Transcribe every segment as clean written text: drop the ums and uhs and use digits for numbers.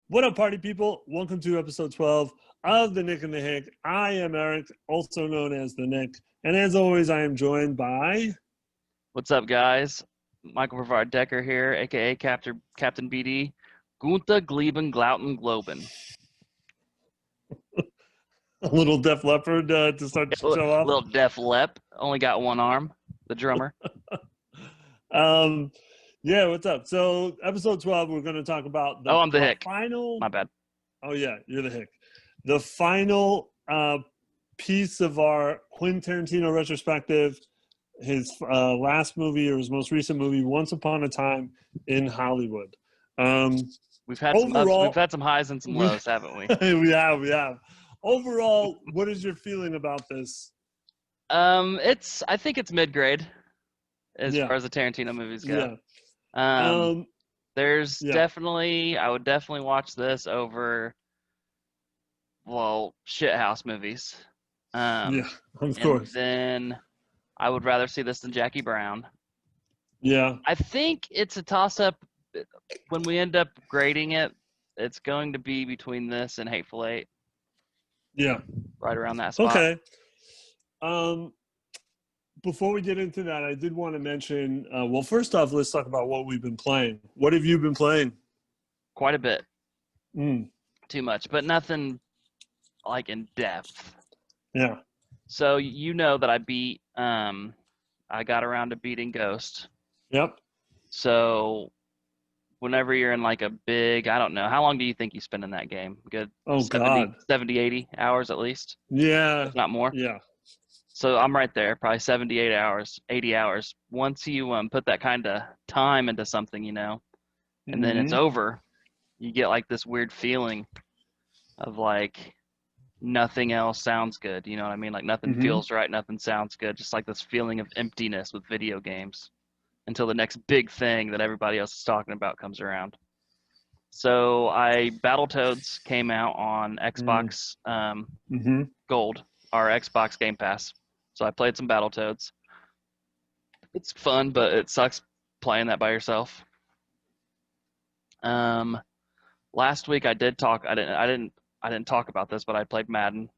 What up, party people? Welcome to episode 12 of the Nick and the Hick. I am Eric, also known as the Nick. And as always, I am joined by... What's up, guys? Michael Brevard Decker here, aka CaptainBD. Gunther Gleben Glauten Globen. a little Def Leppard to start the show off. Little Def Lep. Only got one arm. The drummer. Yeah, what's up? So, episode 12, we're going to talk about the, I'm the Hick. final... My bad. Oh, yeah, you're the Hick. The final piece of our Quentin Tarantino retrospective, his last movie or his most recent movie, Once Upon a Time in Hollywood. We've had some highs and some lows, haven't we? we have. Overall, what is your feeling about this? I think it's mid-grade as far as the Tarantino movies go. Yeah. There's definitely, I would definitely watch this over, shithouse movies. Of course. And then I would rather see this than Jackie Brown. Yeah. I think it's a toss-up. When we end up grading it, it's going to be between this and Hateful Eight. Yeah. Right around that spot. Okay. Before we get into that, I did want to mention, first off, let's talk about what we've been playing. What have you been playing? Quite a bit. Too much, but nothing like in depth. Yeah. So you know that I beat, I got around to beating Ghost. Yep. So whenever you're in like a big, I don't know, how long do you think you spend in that game? Good 70, 80 hours at least? Yeah. If not more? Yeah. So I'm right there, probably 78 hours, 80 hours. Once you put that kind of time into something, and then it's over, you get like this weird feeling of like nothing else sounds good. You know what I mean? Like nothing feels right, nothing sounds good. Just like this feeling of emptiness with video games until the next big thing that everybody else is talking about comes around. So Battletoads came out on Xbox Gold, our Xbox Game Pass. So I played some Battletoads. It's fun, but it sucks playing that by yourself. Last week I did talk. I didn't talk about this, but I played Madden.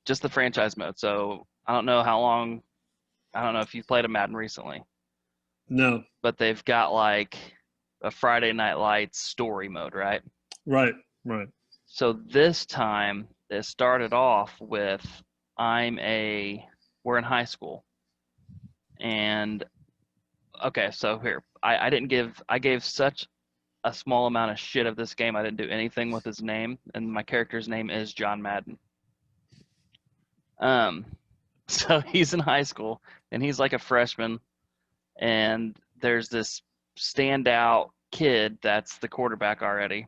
Just the franchise mode. So I don't know how long. I don't know if you've played a Madden recently. No. But they've got like a Friday Night Lights story mode, right? Right. So this time it started off with we're in high school. And okay, so here, I gave such a small amount of shit of this game. I didn't do anything with his name, and my character's name is John Madden. So he's in high school and he's like a freshman, and there's this standout kid that's the quarterback already.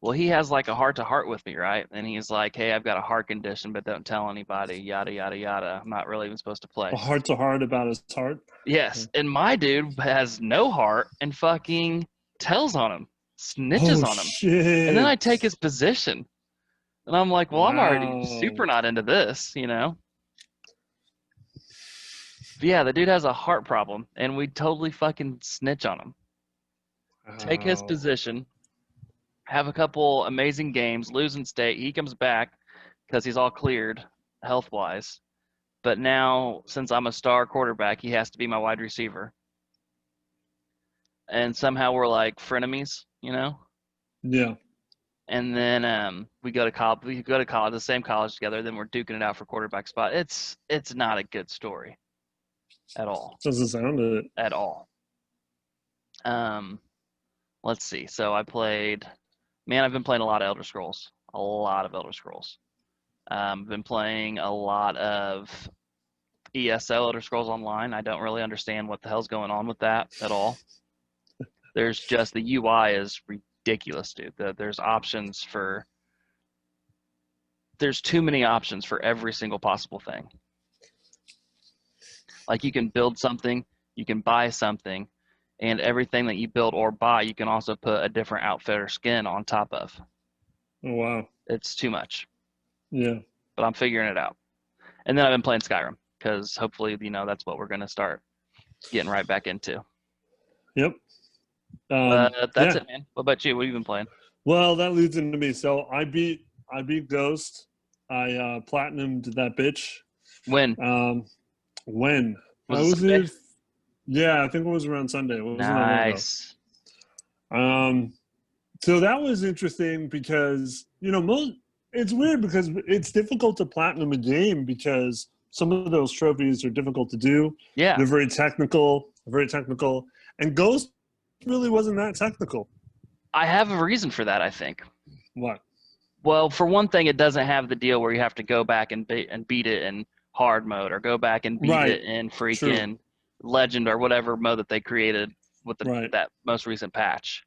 Well, he has like a heart-to-heart with me, right? And he's like, hey, I've got a heart condition, but don't tell anybody, yada, yada, yada. I'm not really even supposed to play. A heart-to-heart about his heart? Yes. And my dude has no heart and fucking tells on him, snitches on him. Shit. And then I take his position. And I'm like, well, I'm already super not into this, But yeah, the dude has a heart problem, and we totally fucking snitch on him. Take his position. Have a couple amazing games, lose in state. He comes back because he's all cleared health-wise. But now, since I'm a star quarterback, he has to be my wide receiver. And somehow we're like frenemies, Yeah. And then we go to college. The same college together. Then we're duking it out for quarterback spot. It's not a good story at all. Doesn't sound it at all. Let's see. So I've been playing a lot of Elder Scrolls. I've been playing a lot of ESO, Elder Scrolls Online. I don't really understand what the hell's going on with that at all. There's just, the UI is ridiculous, dude. There's too many options for every single possible thing. Like you can build something, you can buy something, and everything that you build or buy, you can also put a different outfit or skin on top of. Oh, wow. It's too much. Yeah. But I'm figuring it out. And then I've been playing Skyrim, because hopefully, that's what we're going to start getting right back into. Yep. That's Yeah. it, man. What about you? What have you been playing? Well, that leads into me. So I beat Ghost. I platinumed that bitch. When? Um, when Was I it was Sunday? it. Yeah, I think it was around Sunday. It wasn't that long ago. Nice. Um, so that was interesting because it's weird because it's difficult to platinum a game because some of those trophies are difficult to do. Yeah. They're very technical, and Ghost really wasn't that technical. I have a reason for that, I think. What? Well, for one thing, it doesn't have the deal where you have to go back and beat it in hard mode or go back and beat Right. it in True. freaking legend or whatever mode that they created with Right. that most recent patch.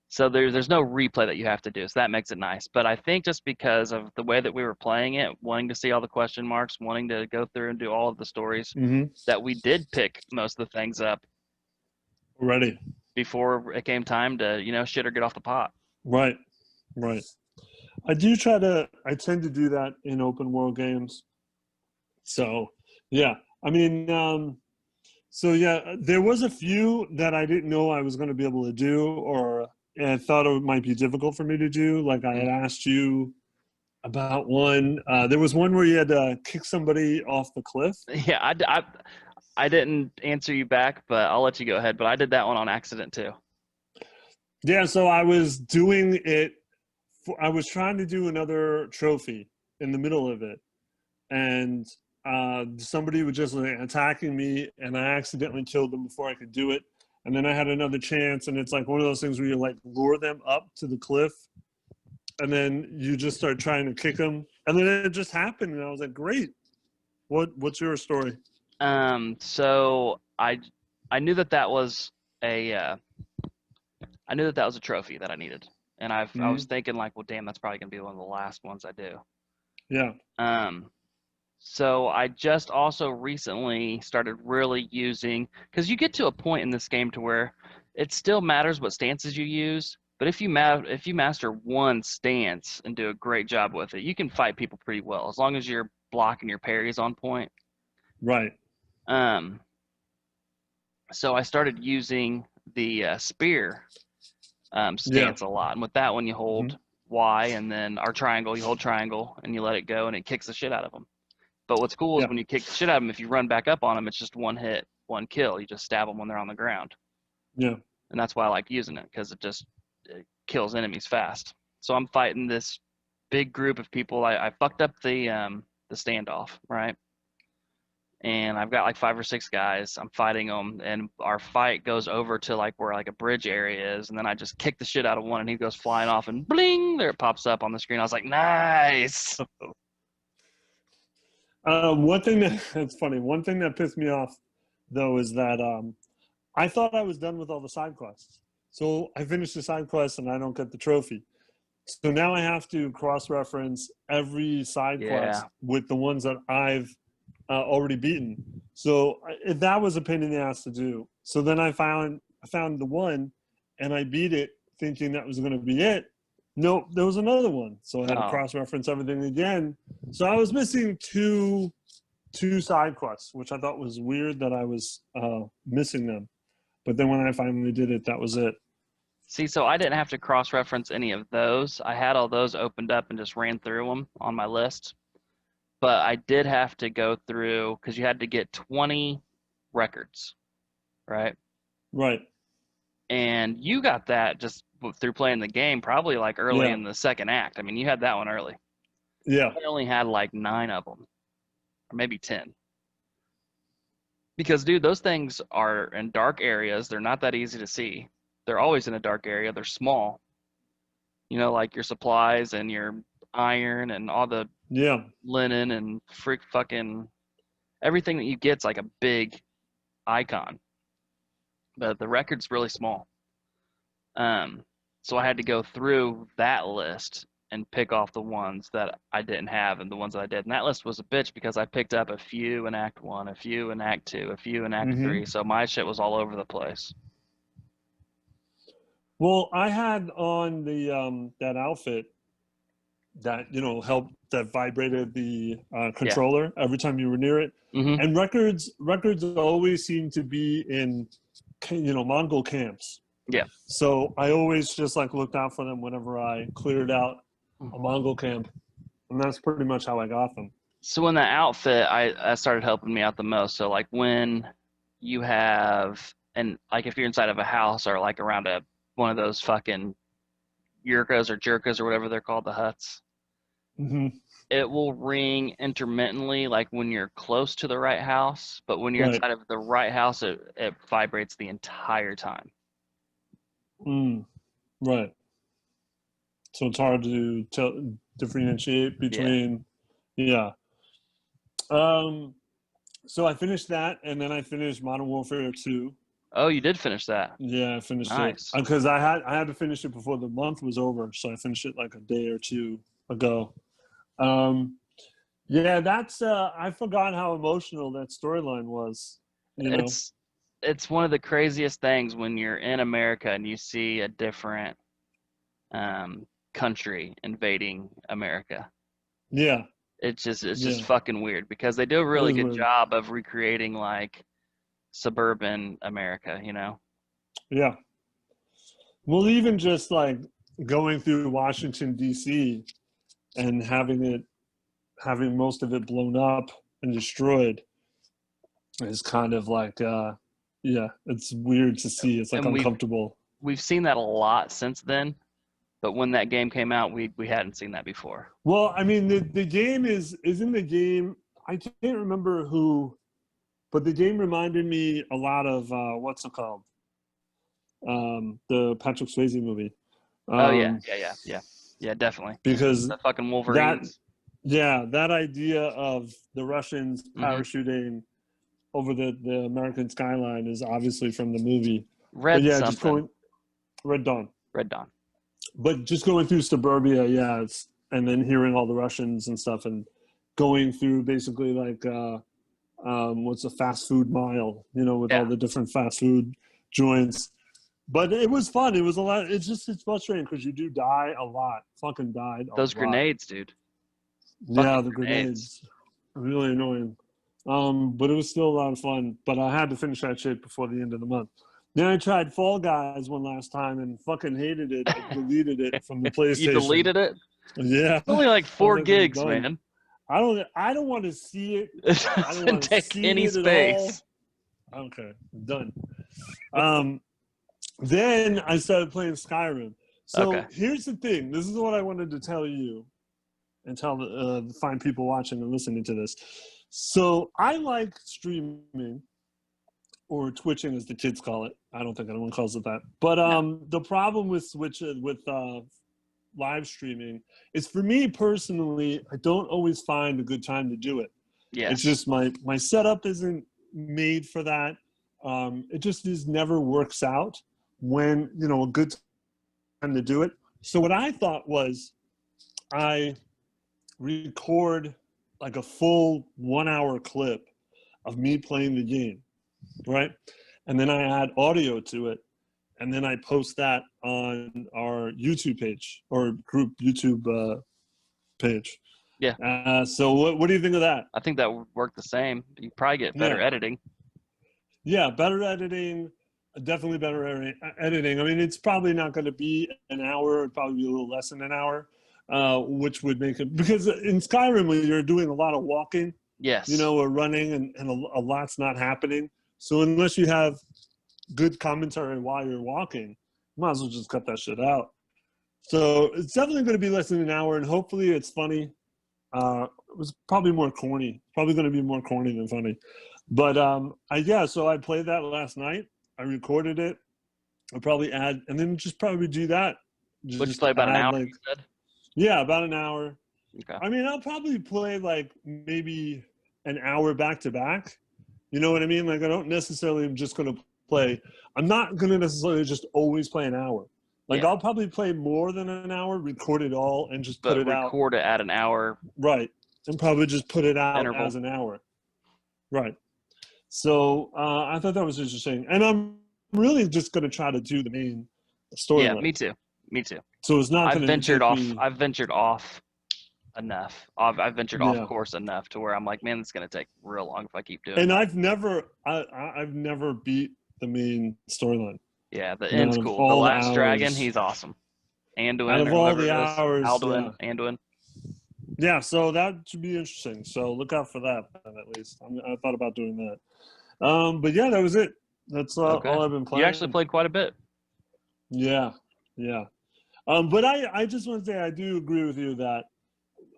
So there's no replay that you have to do. So that makes it nice. But I think just because of the way that we were playing it, wanting to see all the question marks, wanting to go through and do all of the stories, Mm-hmm. that we did pick most of the things up Already. before it came time to, shit or get off the pot. Right. Right. I tend to do that in open world games. So, yeah. I mean, so yeah, there was a few that I didn't know I was going to be able to do, or I thought it might be difficult for me to do. Like I had asked you about one. There was one where you had to kick somebody off the cliff. Yeah, I didn't answer you back, but I'll let you go ahead. But I did that one on accident too. Yeah, so I was doing it. I was trying to do another trophy in the middle of it, and somebody was just like attacking me, and I accidentally killed them before I could do it. And then I had another chance, and it's like one of those things where you like lure them up to the cliff, and then you just start trying to kick them, and then it just happened, and I was like, "Great, what's your story?" So I knew that was a I knew that was a trophy that I needed, and I was thinking like, well, damn, that's probably gonna be one of the last ones I do. Yeah. So I just also recently started really using, because you get to a point in this game to where it still matters what stances you use, but if you master one stance and do a great job with it, you can fight people pretty well as long as you're blocking your parries on point. Right. So I started using the spear stance a lot, and with that one you hold Y and then our triangle, you hold triangle and you let it go and it kicks the shit out of them. But what's cool is when you kick the shit out of them, if you run back up on them, it's just one hit, one kill. You just stab them when they're on the ground. Yeah. And that's why I like using it, because it kills enemies fast. So I'm fighting this big group of people. I fucked up the standoff, right? And I've got like 5 or 6 guys. I'm fighting them, and our fight goes over to like where like a bridge area is, and then I just kick the shit out of one, and he goes flying off, and bling, there it pops up on the screen. I was like, nice. One thing that's funny. One thing that pissed me off, though, is that I thought I was done with all the side quests. So I finished the side quest and I don't get the trophy. So now I have to cross-reference every side quest with the ones that I've already beaten. So that was a pain in the ass to do. So then I found the one, and I beat it thinking that was going to be it. Nope, there was another one. So I had to cross-reference everything again. So I was missing two side quests, which I thought was weird that I was missing them. But then when I finally did it, that was it. See, so I didn't have to cross-reference any of those. I had all those opened up and just ran through them on my list. But I did have to go through, because you had to get 20 records, right? Right. And you got that just through playing the game, probably like early in the second act. I mean, you had that one early. Yeah. I only had like 9 of them, or maybe 10. Because, dude, those things are in dark areas. They're not that easy to see. They're always in a dark area. They're small. You know, like your supplies and your iron and all the linen and fucking everything that you get's like a big icon. But the record's really small. So I had to go through that list and pick off the ones that I didn't have and the ones that I did. And that list was a bitch because I picked up a few in Act 1, a few in Act 2, a few in Act 3. So my shit was all over the place. Well, I had on the that outfit that helped, that vibrated the controller every time you were near it. And records always seem to be in Mongol camps. Yeah. So I always just like looked out for them whenever I cleared out a Mongol camp, and that's pretty much how I got them. So in that outfit, I started helping me out the most. So like when you have, and like if you're inside of a house or like around one of those fucking yurkas or jerkas or whatever they're called, the huts, Mm-hmm. it will ring intermittently, like when you're close to the right house, but when you're Right. inside of the right house, it vibrates the entire time. Right. So it's hard to differentiate between, yeah. So I finished that, and then I finished Modern Warfare 2. Oh, you did finish that. Yeah, I finished Nice. it because I had to finish it before the month was over, so I finished it like a day or two ago. Yeah, that's I forgot how emotional that storyline was. You know? It's one of the craziest things when you're in America and you see a different country invading America. Yeah. It's just fucking weird because they do a really good job of recreating like suburban America, you know? Yeah. Well, even just like going through Washington D.C. and having most of it blown up and destroyed is kind of like yeah, it's weird to see. It's like And uncomfortable. We've seen that a lot since then, but when that game came out, we hadn't seen that before. Well, I mean, the game is in the game. I can't remember who, but the game reminded me a lot of what's it called? The Patrick Swayze movie. Oh yeah, definitely. Because the fucking Wolverines. That idea of the Russians parachuting over the American skyline is obviously from the movie. Red Dawn. Red Dawn. But just going through suburbia, and then hearing all the Russians and stuff, and going through basically like what's a fast food mile, with all the different fast food joints. But it was fun. It was a lot. It's frustrating because you do die a lot. Fucking died. Those grenades, dude. Yeah, the grenades. Really annoying. But it was still a lot of fun. But I had to finish that shit before the end of the month. Then I tried Fall Guys one last time and fucking hated it. I deleted it from the PlayStation. You deleted it? Yeah. It's only like 4 gigs, man. I don't want to see it. It doesn't take any space. Okay, done. Then I started playing Skyrim. So here's the thing. This is what I wanted to tell you and tell the fine people watching and listening to this. So I like streaming, or twitching as the kids call it. I don't think anyone calls it that. But the problem with live streaming is, for me personally, I don't always find a good time to do it. Yes. It's just my setup isn't made for that. It just never works out when, a good time to do it. So what I thought was I record like a full 1 hour clip of me playing the game, right? And then I add audio to it, and then I post that on our YouTube page, or group YouTube page. Yeah. So what do you think of that? I think that would work the same. You probably get better editing. Yeah, better editing. Definitely better editing. I mean, it's probably not going to be an hour. It'd probably be a little less than an hour, which would make it, because in Skyrim, when you're doing a lot of walking, yes, or running, and a lot's not happening. So unless you have good commentary while you're walking, you might as well just cut that shit out. So it's definitely going to be less than an hour, and hopefully it's funny. It was probably more corny. Probably going to be more corny than funny. But so I played that last night. I recorded it. I'll probably add, and then just probably do that. Would you play about an hour, you said? Yeah, about an hour. Okay. I mean, I'll probably play like maybe an hour back to back. You know what I mean? Like, I don't necessarily am just going to play. I'm not going to necessarily just always play an hour. Like, I'll probably play more than an hour, record it all, and just put it out. Record it at an hour. Right. And probably just put it out interval. As an hour. Right. So I thought that was interesting. And I'm really just going to try to do the main storyline. Yeah, me too. So it's not going to ventured off. I've ventured off enough. I've ventured off course enough to where I'm like, man, it's going to take real long if I keep doing it. And I've never beat the main storyline. Yeah, the You know, end's out of cool. The all the Last Dragon, hours, he's awesome. out Anduin of or all whoever the it is. hours, Alduin, Anduin. yeah. So that should be interesting. So look out for that at least. I thought about doing that. But yeah, that was it. That's Okay. all I've been You actually playing. played quite a bit. Yeah, yeah. But I just want to say I do agree with you that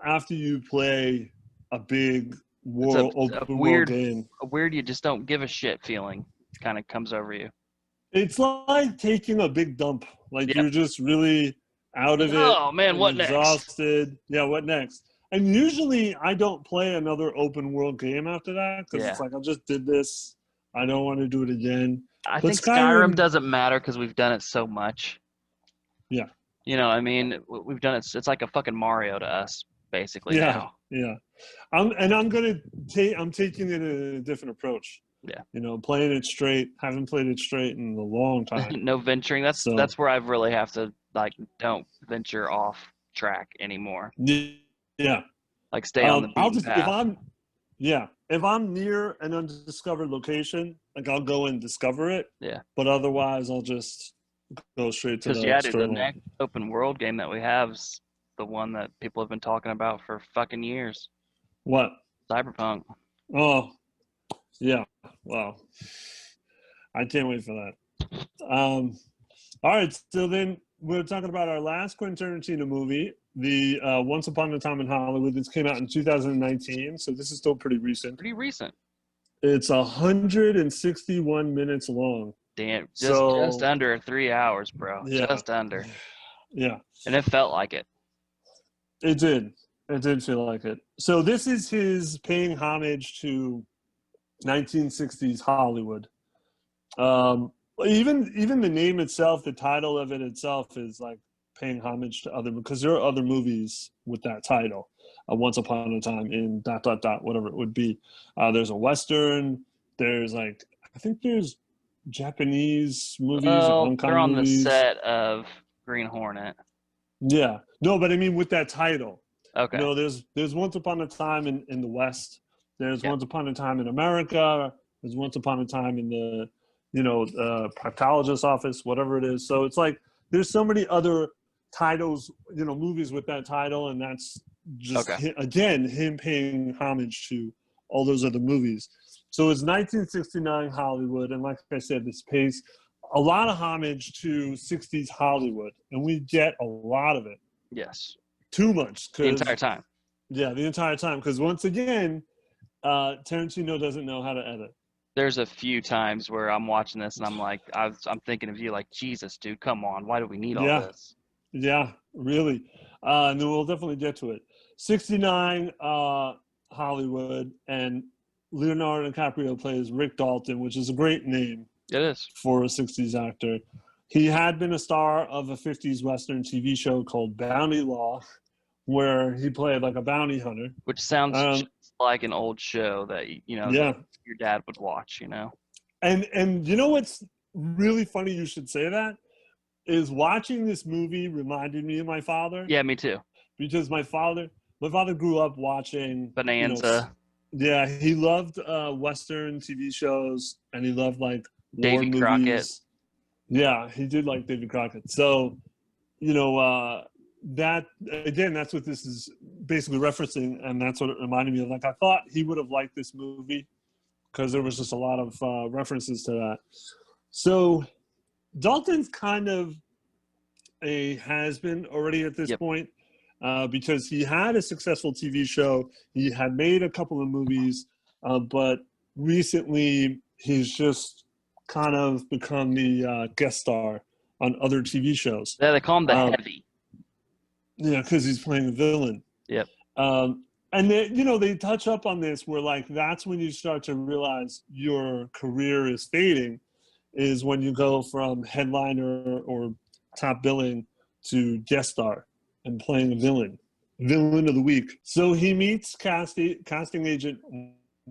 after you play a big It's a open world game, weird you just don't give a shit feeling kind of comes over you. it's like taking a big dump. Like Yep. you're just really out Like, of it oh man, and what next? exhausted. Yeah, what next? And usually I don't play another open world game after that because Yeah. it's like I just did this. I don't want to do it again. I But think Skyrim Skyrim, doesn't matter because we've done it so much. yeah, You know, I mean, we've done it. It's like a fucking Mario to us, basically yeah, now. yeah. I'm taking it a different approach. Yeah. You know, playing it straight. Haven't played it straight in a long time. No venturing. So That's where I really have to like don't venture off track anymore. yeah, Like stay on the I'll beaten just path. if I'm near an undiscovered location, like I'll go and discover it. Yeah. But otherwise, I'll just go straight to Because the yeah, dude, the storyline. next open world game that we have is the one that people have been talking about for fucking years. What? Cyberpunk. Oh, yeah. Wow. I can't wait for that. All right. So then we're talking about our last Quentin Tarantino movie, the Once Upon a Time in Hollywood. This came out in 2019, so this is still pretty recent. Pretty recent. It's 161 minutes long. Damn, So just under 3 hours, bro. yeah, Just under. yeah, And it felt like it. it did. It did feel like it. So this is his paying homage to 1960s Hollywood. Even the name itself, the title of it itself, is like paying homage to other, because there are other movies with that title. Once Upon a Time in ... whatever it would be. There's a Western. There's like, I think there's Japanese movies or Hong Well, they're Kong on the movies. set of Green Hornet. Yeah. No, but I mean with that title. You Okay. know, there's Once Upon a Time in the West. There's Yep. Once Upon a Time in America. There's Once Upon a Time in the, proctologist's office, whatever it is. So it's like there's so many other titles, movies with that title, and that's just Okay. again him paying homage to all those other movies. So it's 1969 Hollywood, and like I said, this pays a lot of homage to 60s Hollywood, and we get a lot of it. Yes. Too much. The entire time. Yeah, the entire time. Because once again, Tarantino doesn't know how to edit. There's a few times where I'm watching this and I'm like, I'm thinking of you like, Jesus, dude, come on. Why do we need all this? Yeah, really. And then we'll definitely get to it. 69 Hollywood, and Leonardo DiCaprio plays Rick Dalton, which is a great name. It is. For a 60s actor. He had been a star of a 50s Western TV show called Bounty Law, where he played like a bounty hunter. Which sounds just like an old show that, Yeah. your dad would watch, And you know what's really funny you should say that? Is watching this movie reminded me of my father. Yeah, me too. Because my father grew up watching Bonanza. He loved Western TV shows, and he loved like war Davy movies. Crockett. Yeah, he did like Davy Crockett. So, that again, that's what this is basically referencing, and that's what it reminded me of. Like, I thought he would have liked this movie because there was just a lot of references to that. So, Dalton's kind of a has-been already at this point because he had a successful TV show. He had made a couple of movies, but recently he's just kind of become the guest star on other TV shows. Yeah, they call him the Heavy. Yeah, because he's playing a villain. Yep. And they touch up on this where like that's when you start to realize your career is fading, is when you go from headliner or top billing to guest star and playing a villain of the week. So he meets casting agent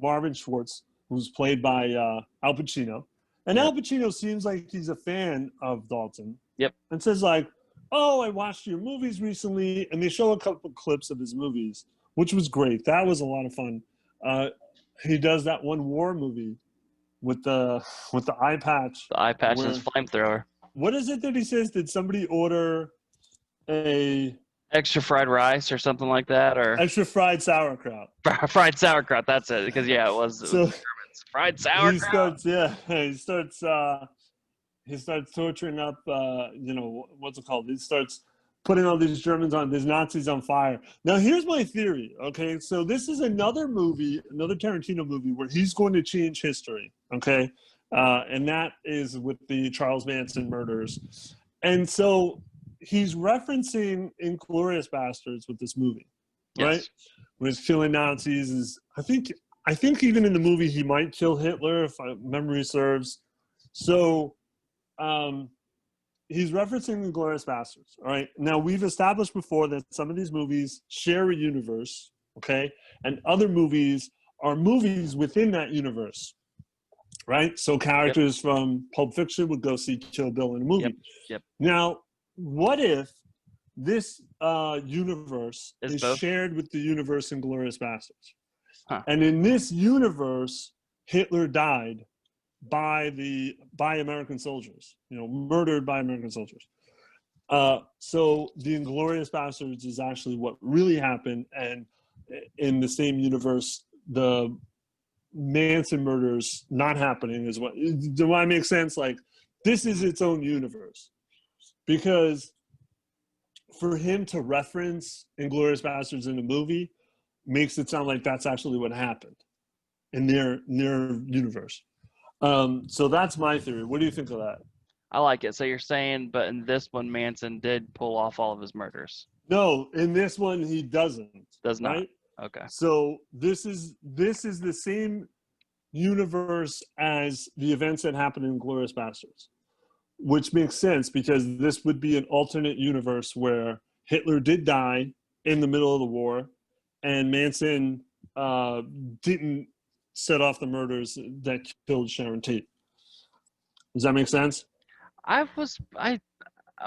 Marvin Schwartz, who's played by Al Pacino. And Al Pacino seems like he's a fan of Dalton. Yep. And says like, oh, I watched your movies recently. And they show a couple clips of his movies, which was great. That was a lot of fun. He does that one war movie with the eye patch. The eye patch and where- his flamethrower. What is it that he says? Did somebody order a Extra fried rice or something like that, or extra fried sauerkraut? fried sauerkraut. That's it. Because it was So Germans. Fried sauerkraut. He starts torturing up, what's it called? He starts putting all these these Nazis on fire. Now, here's my theory, okay? So this is another Tarantino movie where he's going to change history, okay? And that is with the Charles Manson murders. And so he's referencing Inglourious Bastards with this movie, right? Yes. When he's killing Nazis, I think even in the movie he might kill Hitler if memory serves. So he's referencing Inglourious Bastards. All right. Now we've established before that some of these movies share a universe, okay, and other movies are movies within that universe, right? So characters from Pulp Fiction would go see Kill Bill in a movie. Yep. Now, what if this universe is both? shared with the universe in Inglourious Bastards? Huh. And in this universe, Hitler died by American soldiers, murdered by American soldiers. So the Inglourious Bastards is actually what really happened, and in the same universe, the Manson murders not happening is what. Do I make sense? Like, this is its own universe, because for him to reference Inglourious Bastards in a movie makes it sound like that's actually what happened in their universe. So that's my theory. What do you think of that? I like it. So you're saying, but in this one, Manson did pull off all of his murders. No, in this one he doesn't. Does not. Right? Okay. So this is the same universe as the events that happened in Inglourious Bastards, which makes sense because this would be an alternate universe where Hitler did die in the middle of the war, and Manson didn't set off the murders that killed Sharon Tate. Does that make sense?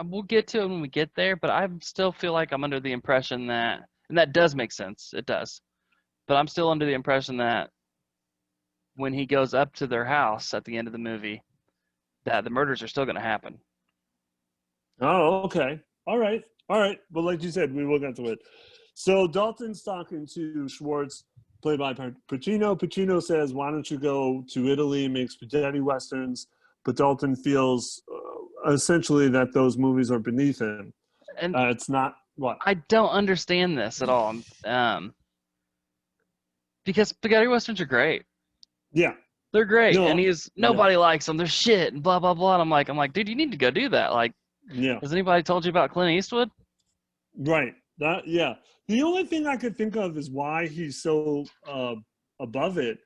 We'll get to it when we get there, but I still feel like I'm under the impression that, and that does make sense. It does. But I'm still under the impression that when he goes up to their house at the end of the movie, that the murders are still going to happen. Oh, okay. All right. But like you said, we will get to it. So Dalton's talking to Schwartz, played by Pacino. Pacino says, why don't you go to Italy and make spaghetti westerns? But Dalton feels essentially that those movies are beneath him. And it's not what? I don't understand this at all. Because spaghetti westerns are great. Yeah. They're great. No, and nobody likes them. They're shit and blah, blah, blah. And I'm like, dude, you need to go do that. Like, has anybody told you about Clint Eastwood? Right. The only thing I could think of is why he's so above it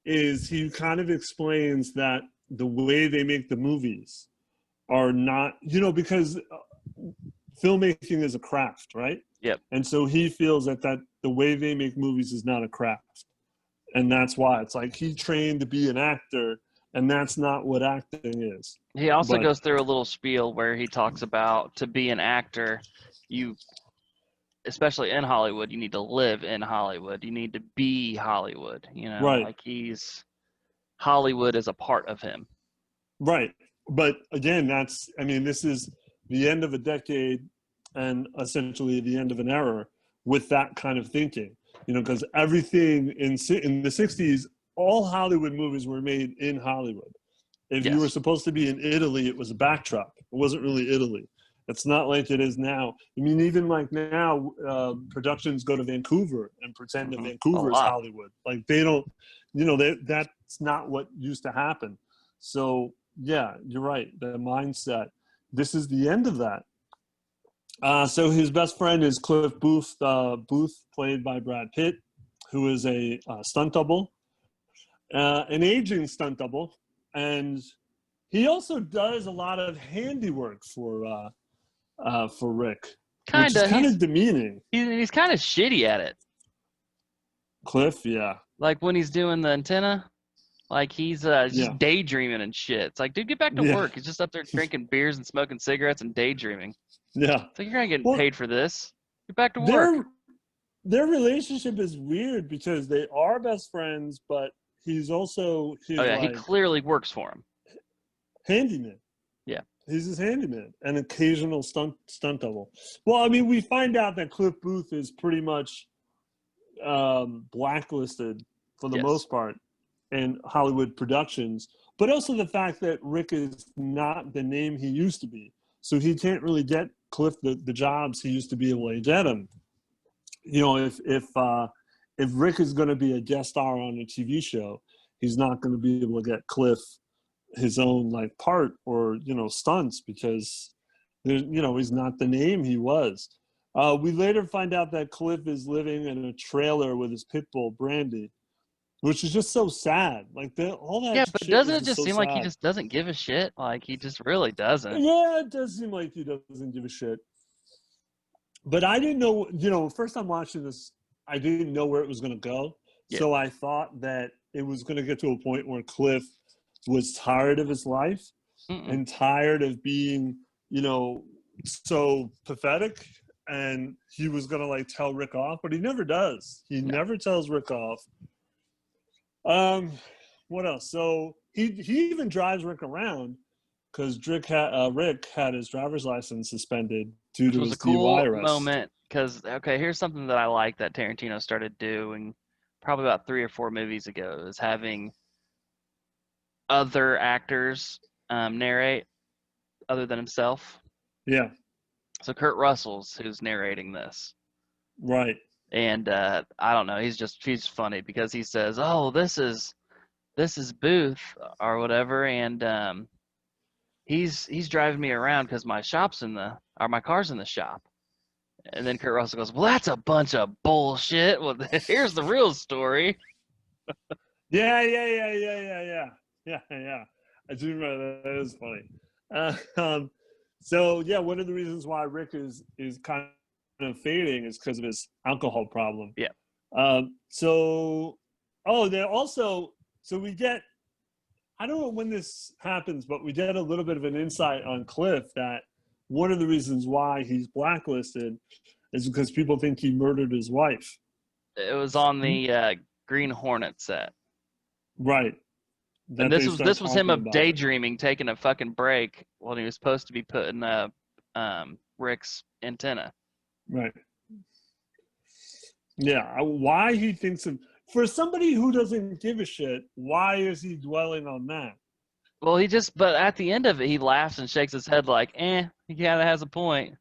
is he kind of explains that the way they make the movies are not, because filmmaking is a craft, right? Yep. And so he feels that the way they make movies is not a craft. And that's why it's like he trained to be an actor, and that's not what acting is. He also goes through a little spiel where he talks about to be an actor, especially in Hollywood, you need to live in Hollywood. You need to be Hollywood, Right. Like Hollywood is a part of him. Right. But again, this is the end of a decade and essentially the end of an era with that kind of thinking, because everything in the 60s, all Hollywood movies were made in Hollywood. If you were supposed to be in Italy, it was a backdrop. It wasn't really Italy. It's not like it is now. I mean, even like now, productions go to Vancouver and pretend that Vancouver is Hollywood. Like they don't, that's not what used to happen. So yeah, you're right. The mindset. This is the end of that. So his best friend is Cliff Booth, played by Brad Pitt, who is a stunt double, an aging stunt double, and he also does a lot of handiwork for Rick, which is kind of demeaning. He's kind of shitty at it. Cliff, yeah. Like when he's doing the antenna, like he's just daydreaming and shit. It's like, dude, get back to work. He's just up there drinking beers and smoking cigarettes and daydreaming. Yeah. It's like, you're going to get paid for this. Get back to work. Their relationship is weird because they are best friends, but he's also his Oh yeah, he like clearly works for him. handyman. Yeah. He's his handyman, an occasional stunt double. Well, I mean, we find out that Cliff Booth is pretty much blacklisted for the Yes. most part in Hollywood productions, but also the fact that Rick is not the name he used to be, so he can't really get Cliff the jobs he used to be able to get him. You know, if Rick is going to be a guest star on a TV show, he's not going to be able to get Cliff his own like part or stunts because he's not the name he was. We later find out that Cliff is living in a trailer with his pit bull Brandy, which is just so sad. Like all that. Yeah, but shit doesn't is it just so seem like he sad. just doesn't give a shit? Like he just really doesn't. Yeah, it does seem like he doesn't give a shit. But I didn't know. First time watching this, I didn't know where it was going to go. Yeah. So I thought that it was going to get to a point where Cliff was tired of his life and tired of being, so pathetic, and he was going to like tell Rick off, but he never does. He never tells Rick off. What else? So he even drives Rick around because Rick had his driver's license suspended due to his DUI arrest. Moment because here's something that I like that Tarantino started doing probably about 3 or 4 movies ago, is having other actors narrate other than himself. Yeah. So Kurt Russell's who's narrating this. Right. And I don't know, he's funny because he says, "Oh, this is Booth or whatever," and he's driving me around because my car's in the shop. And then Kurt Russell goes, "Well, that's a bunch of bullshit. Well, here's the real story." Yeah. I do remember that. That is funny. So yeah, one of the reasons why Rick is kind of fading is because of his alcohol problem. Yeah. So we get, I don't know when this happens, but we get a little bit of an insight on Cliff that one of the reasons why he's blacklisted is because people think he murdered his wife. It was on the Green Hornet set. Right. And this was him daydreaming, taking a fucking break when he was supposed to be putting Rick's antenna. Right. Yeah. Why he thinks of, for somebody who doesn't give a shit, why is he dwelling on that? Well, but at the end of it, he laughs and shakes his head like, he kind of has a point.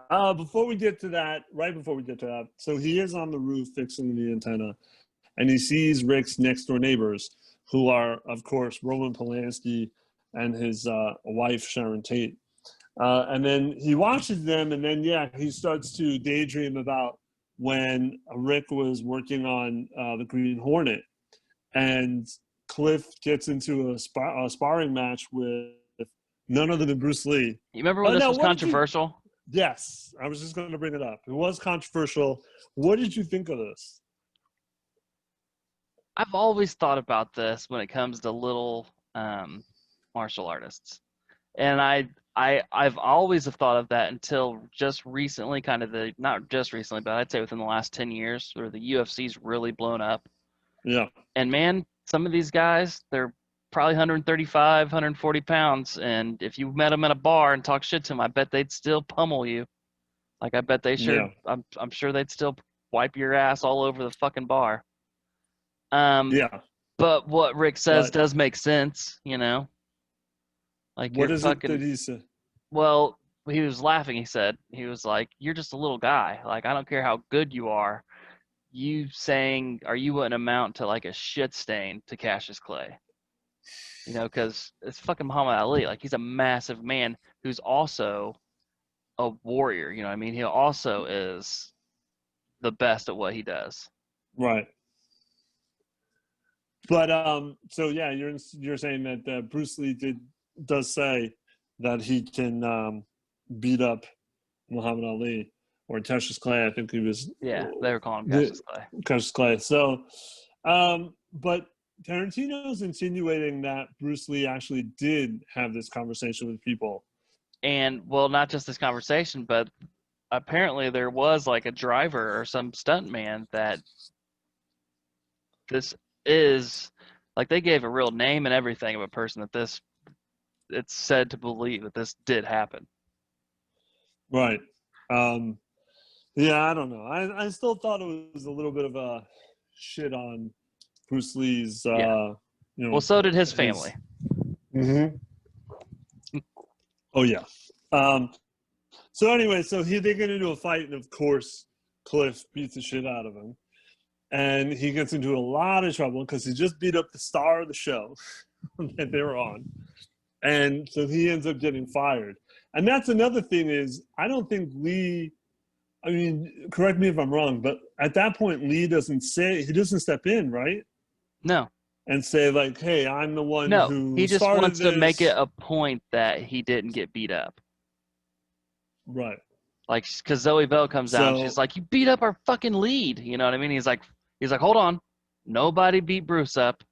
Before we get to that, so he is on the roof fixing the antenna, and he sees Rick's next door neighbors, who are, of course, Roman Polanski and his wife, Sharon Tate. And then he watches them, and then, he starts to daydream about when Rick was working on the Green Hornet, and Cliff gets into a sparring match with none other than Bruce Lee. You remember when this was controversial? Yes, I was just going to bring it up. It was controversial. What did you think of this? I've always thought about this when it comes to little martial artists, and I've always thought of that until just recently, not just recently, but I'd say within the last 10 years, where the UFC's really blown up. Yeah. And man, some of these guys, they're probably 135, 140 pounds, and if you met them in a bar and talk shit to them, I bet they'd still pummel you. Like I bet they should. Yeah. I'm sure they'd still wipe your ass all over the fucking bar. Yeah. But what Rick says does make sense, Like what is it that he said? Well, he was laughing. He was like, "You're just a little guy. Like I don't care how good you are. You wouldn't amount to like a shit stain to Cassius Clay." Because it's fucking Muhammad Ali. Like he's a massive man who's also a warrior. You know what I mean? He also is the best at what he does. Right. But so yeah, you're saying that Bruce Lee does say that he can beat up Muhammad Ali or Cassius Clay. I think he was. Yeah, they were calling him Cassius Clay. Cassius Clay. So, but Tarantino's insinuating that Bruce Lee actually did have this conversation with people. And well, not just this conversation, but apparently there was like a driver or some stuntman that this is like they gave a real name and everything of a person that it's said to believe that this did happen. Right. Yeah, I don't know. I still thought it was a little bit of a shit on Bruce Lee's. Yeah. Well, so did his family. Mm-hmm. Oh yeah. So anyway, they get into a fight, and of course, Cliff beats the shit out of him, and he gets into a lot of trouble because he just beat up the star of the show that they were on, and so he ends up getting fired. And that's another thing is I don't think Lee. I mean, correct me if I'm wrong, but at that point, Lee doesn't step in, right? No. And say like, "Hey, I'm the one No, who he just started wants to make this." it a point that he didn't get beat up. Right. Like, because Zoe Bell comes out and she's like, "You beat up our fucking lead." You know what I mean? He's like, "Hold on, nobody beat Bruce up."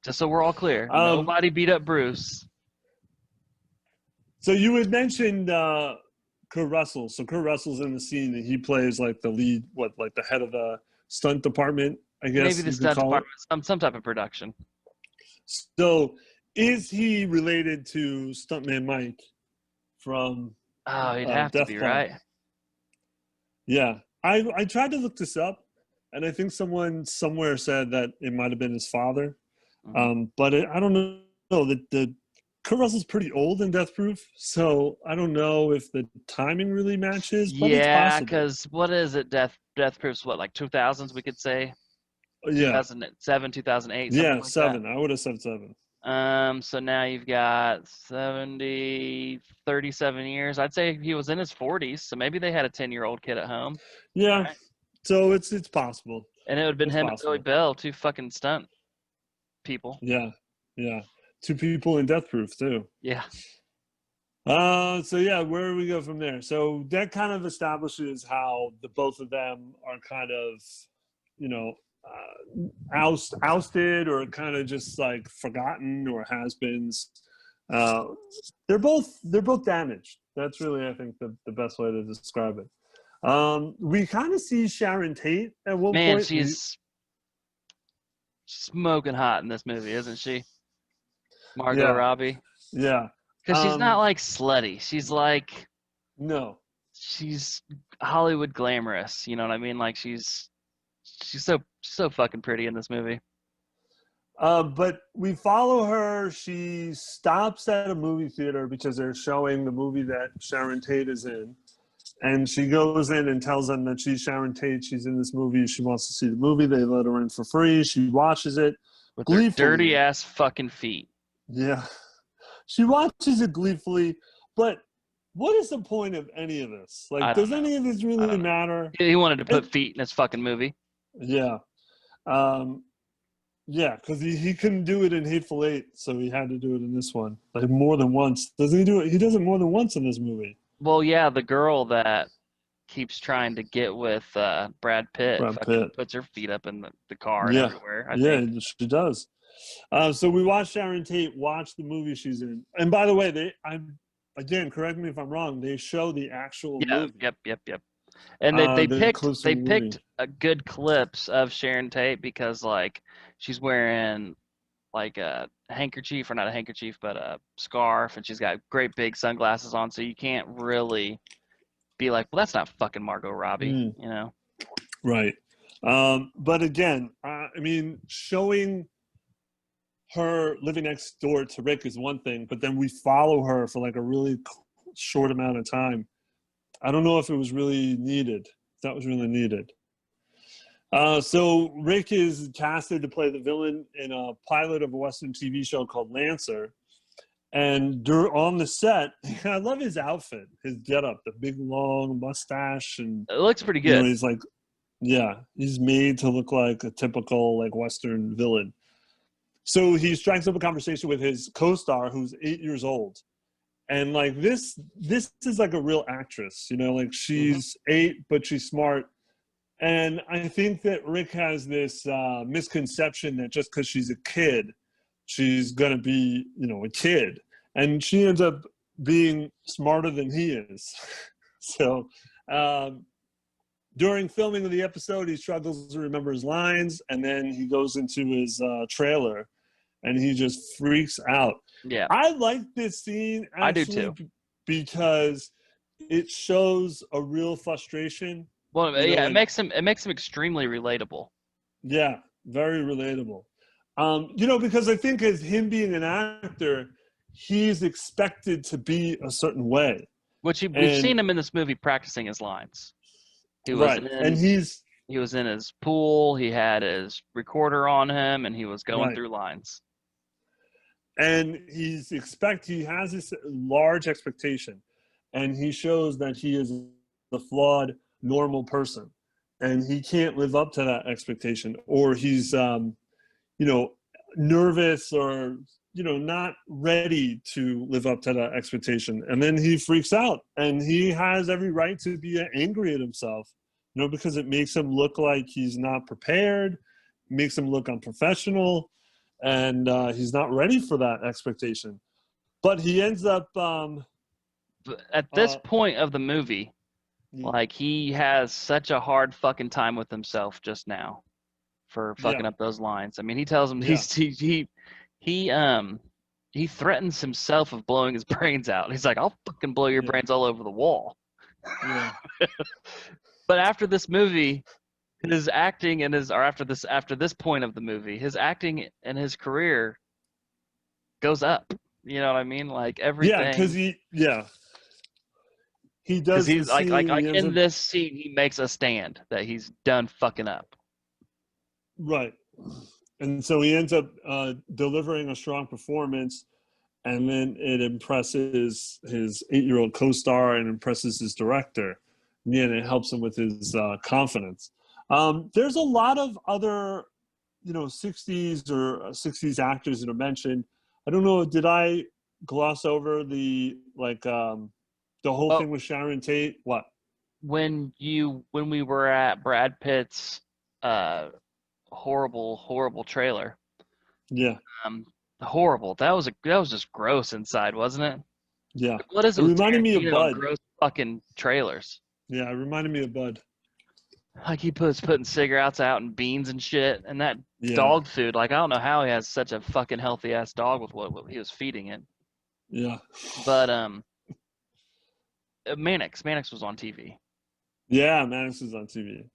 Just so we're all clear, nobody beat up Bruce. So you had mentioned Kurt Russell. So Kurt Russell's in the scene, and he plays like the lead, like the head of the stunt department, I guess. Maybe the stunt department, some type of production. So is he related to Stuntman Mike from? Oh, he'd have to be, right? Yeah, I tried to look this up, and I think someone somewhere said that it might have been his father. Mm-hmm. But I don't know. The Kurt Russell's pretty old in Death Proof, so I don't know if the timing really matches. But yeah, because what is it? Death Proof's what, like 2000s? We could say. Yeah. 2007, 2008. Yeah, like 7. That. I would have said 7. So now you've got 37 years. I'd say he was in his 40s, so maybe they had a 10-year-old kid at home. Yeah, right? So it's possible. And it would have been him and Zoe Bell, 2 fucking stunt people. Yeah. 2 people in Death Proof too. Yeah. So yeah, where do we go from there? So that kind of establishes how the both of them are kind of, ousted or kind of just like forgotten or has-beens. They're both damaged. That's really, I think, the best way to describe it. We kind of see Sharon Tate at one point. Man, she's smoking hot in this movie, isn't she? Margot Robbie. Yeah. Because she's not like slutty. She's like, no. She's Hollywood glamorous. You know what I mean? Like she's so fucking pretty in this movie. But we follow her. She stops at a movie theater because they're showing the movie that Sharon Tate is in. And she goes in and tells them that she's Sharon Tate. She's in this movie. She wants to see the movie. They let her in for free. She watches it. With her dirty ass fucking feet. Yeah. She watches it gleefully. But what is the point of any of this? Like, does any of this really matter? He wanted to put feet in his fucking movie. Yeah. Yeah, because he couldn't do it in Hateful Eight, so he had to do it in this one. Like more than once. Doesn't he do it? He does it more than once in this movie. Well, yeah, the girl that keeps trying to get with Brad Pitt puts her feet up in the car and everywhere. I think. She does. So we watched Sharon Tate watch the movie she's in. And by the way, again, correct me if I'm wrong, they show the actual movie. Yep. And they picked a good clips of Sharon Tate because like she's wearing like a handkerchief, or not a handkerchief, but a scarf, and she's got great big sunglasses on, so you can't really be like, well, that's not fucking Margot Robbie, you know? Right. But again, I mean, showing her living next door to Rick is one thing, but then we follow her for like a really short amount of time. I don't know if it was really needed. If that was really needed. So Rick is casted to play the villain in a pilot of a Western TV show called Lancer. And on the set, I love his outfit, his getup, the big long mustache, and it looks pretty good. He's like, he's made to look like a typical like Western villain. So he strikes up a conversation with his co-star, who's 8 years old. And like this is like a real actress, like she's 8, but she's smart. And I think that Rick has this misconception that just because she's a kid, she's going to be, a kid. And she ends up being smarter than he is. So, during filming of the episode, he struggles to remember his lines, and then he goes into his trailer, and he just freaks out. Yeah, I like this scene I do actually too. because it shows a real frustration. Well, You yeah, know, it and makes him extremely relatable. yeah, very relatable. Because I think as him being an actor, he's expected to be a certain way. Which we've And seen him in this movie practicing his lines. He was right. And in he's he was in his pool. He had his recorder on him, and he was going right. through lines. And he has this large expectation, and he shows that he is a flawed, normal person, and he can't live up to that expectation, or he's nervous, or not ready to live up to that expectation, and then he freaks out, and he has every right to be angry at himself, because it makes him look like he's not prepared, makes him look unprofessional, and he's not ready for that expectation. But he ends up But at this point of the movie, like, he has such a hard fucking time with himself just now for fucking up those lines. I mean, he tells him he threatens himself of blowing his brains out. He's like, "I'll fucking blow your brains all over the wall." Yeah. But after this movie, his acting and after this point of the movie, his acting and his career goes up. You know what I mean? Like, everything. Yeah, because he does he's the scene, like in this scene, he makes a stand that he's done fucking up. Right. And so he ends up delivering a strong performance, and then it impresses his 8-year-old co-star and impresses his director. And it helps him with his confidence. There's a lot of other, 60s actors that are mentioned. I don't know, did I gloss over the whole thing with Sharon Tate? What? When we were at Brad Pitt's horrible trailer. Yeah. Horrible. That was just gross inside, wasn't it? Yeah. What is it? It reminded me of Bud. Gross fucking trailers. Yeah, it reminded me of Bud. Like, he putting cigarettes out and beans and shit, and that dog food. Like, I don't know how he has such a fucking healthy ass dog with what he was feeding it. Yeah. But Mannix was on TV. Yeah, Mannix was on TV,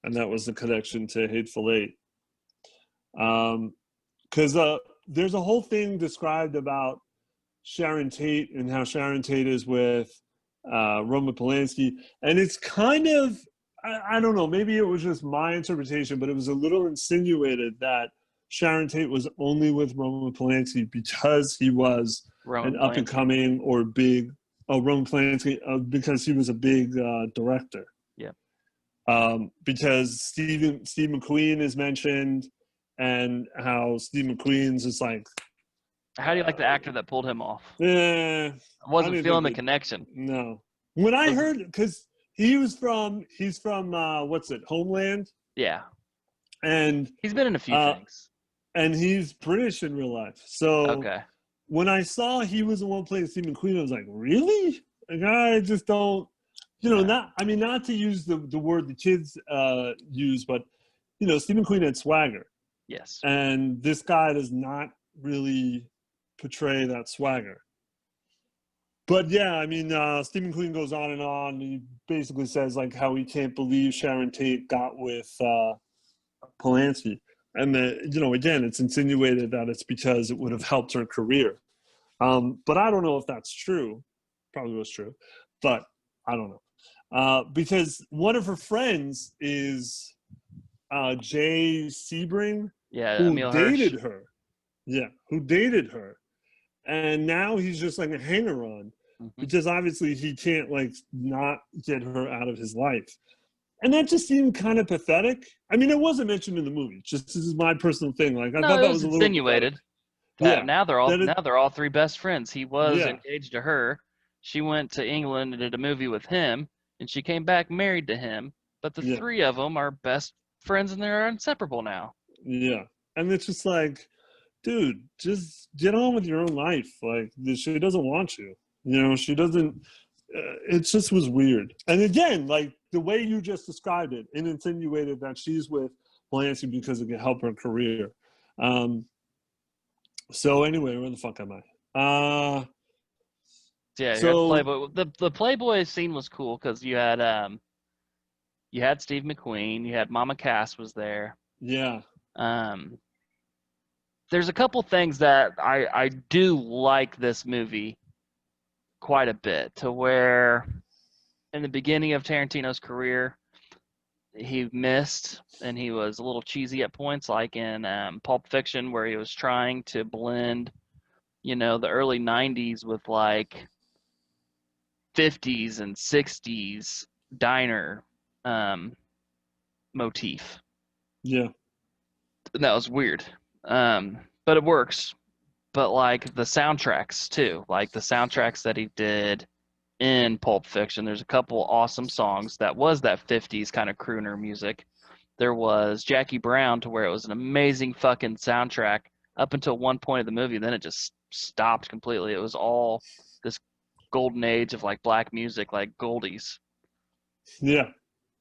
and that was the connection to Hateful Eight. Because there's a whole thing described about Sharon Tate and how Sharon Tate is with Roman Polanski, and it's kind of, I don't know, maybe it was just my interpretation, but it was a little insinuated that Sharon Tate was only with Roman Polanski because he was an up-and-coming or big Roman Polanski, because he was a big director. Yeah. Because Steve McQueen is mentioned, and how Steve McQueen's is like. How do you like the actor that pulled him off? I wasn't feeling the connection. No. When I heard, because he's from what's it, Homeland? Yeah. And he's been in a few things. And he's British in real life. So when I saw he was the one playing Steve McQueen, I was like, really? Like, I just don't, not to use the word the kids use, but, Steve McQueen had swagger. Yes. And this guy does not really portray that swagger. But yeah, Steve McQueen goes on and on. He basically says like how he can't believe Sharon Tate got with Polanski. And again, it's insinuated that it's because it would have helped her career. But I don't know if that's true. Probably was true, but I don't know. Because one of her friends is Jay Sebring, who dated her. Yeah, who dated her. And now he's just like a hanger-on, because obviously he can't not get her out of his life. And that just seemed kind of pathetic. It wasn't mentioned in the movie. Just, this is my personal thing. I thought that was a little insinuated. Yeah. Now they're all three best friends. He was engaged to her. She went to England and did a movie with him, and she came back married to him. But the three of them are best friends, and they're inseparable now. Yeah. And it's just like, dude, just get on with your own life. She doesn't want you. She doesn't. It just was weird. And again, the way you just described it, and insinuated that she's with Polanski because it can help her career. So anyway, where the fuck am I? Yeah, you had So Playboy. The Playboy scene was cool because you had Steve McQueen, you had Mama Cass was there. yeah, There's a couple things that I do like this movie quite a bit, to where in the beginning of Tarantino's career, he missed and he was a little cheesy at points, like in Pulp Fiction, where he was trying to blend, the early 90s with like 50s and 60s diner motif. yeah, And that was weird. But it works. But like the soundtracks too, like the soundtracks that he did in Pulp Fiction, there's a couple awesome songs that was that 50s kind of crooner music. There was Jackie Brown, to where it was an amazing fucking soundtrack up until one point of the movie. Then it just stopped completely. It was all this golden age of like black music, like Goldies. yeah,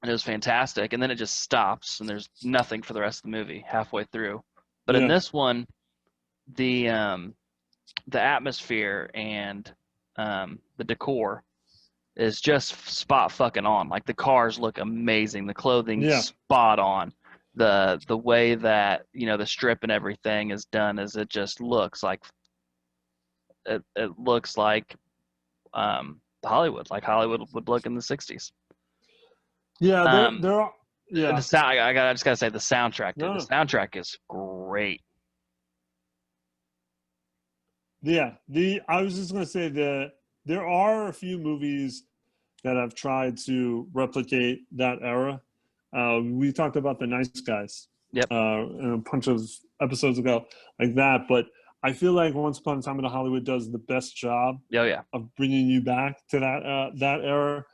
And it was fantastic. And then it just stops and there's nothing for the rest of the movie halfway through. But in yeah, this one, the atmosphere and the decor is just spot fucking on. Like the cars look amazing, the clothing yeah, spot on. The way that the strip and everything is done, is it just looks like it looks like Hollywood, like Hollywood would look in the 60s. yeah. Um, There are, yeah. the sound, I just gotta say the soundtrack, dude. No. The soundtrack is great. Yeah, I was just gonna say that there are a few movies that have tried to replicate that era. We talked about The Nice Guys, Yep. in a bunch of episodes ago, like that. But I feel like Once Upon a Time in Hollywood does the best job Oh yeah. of bringing you back to that era.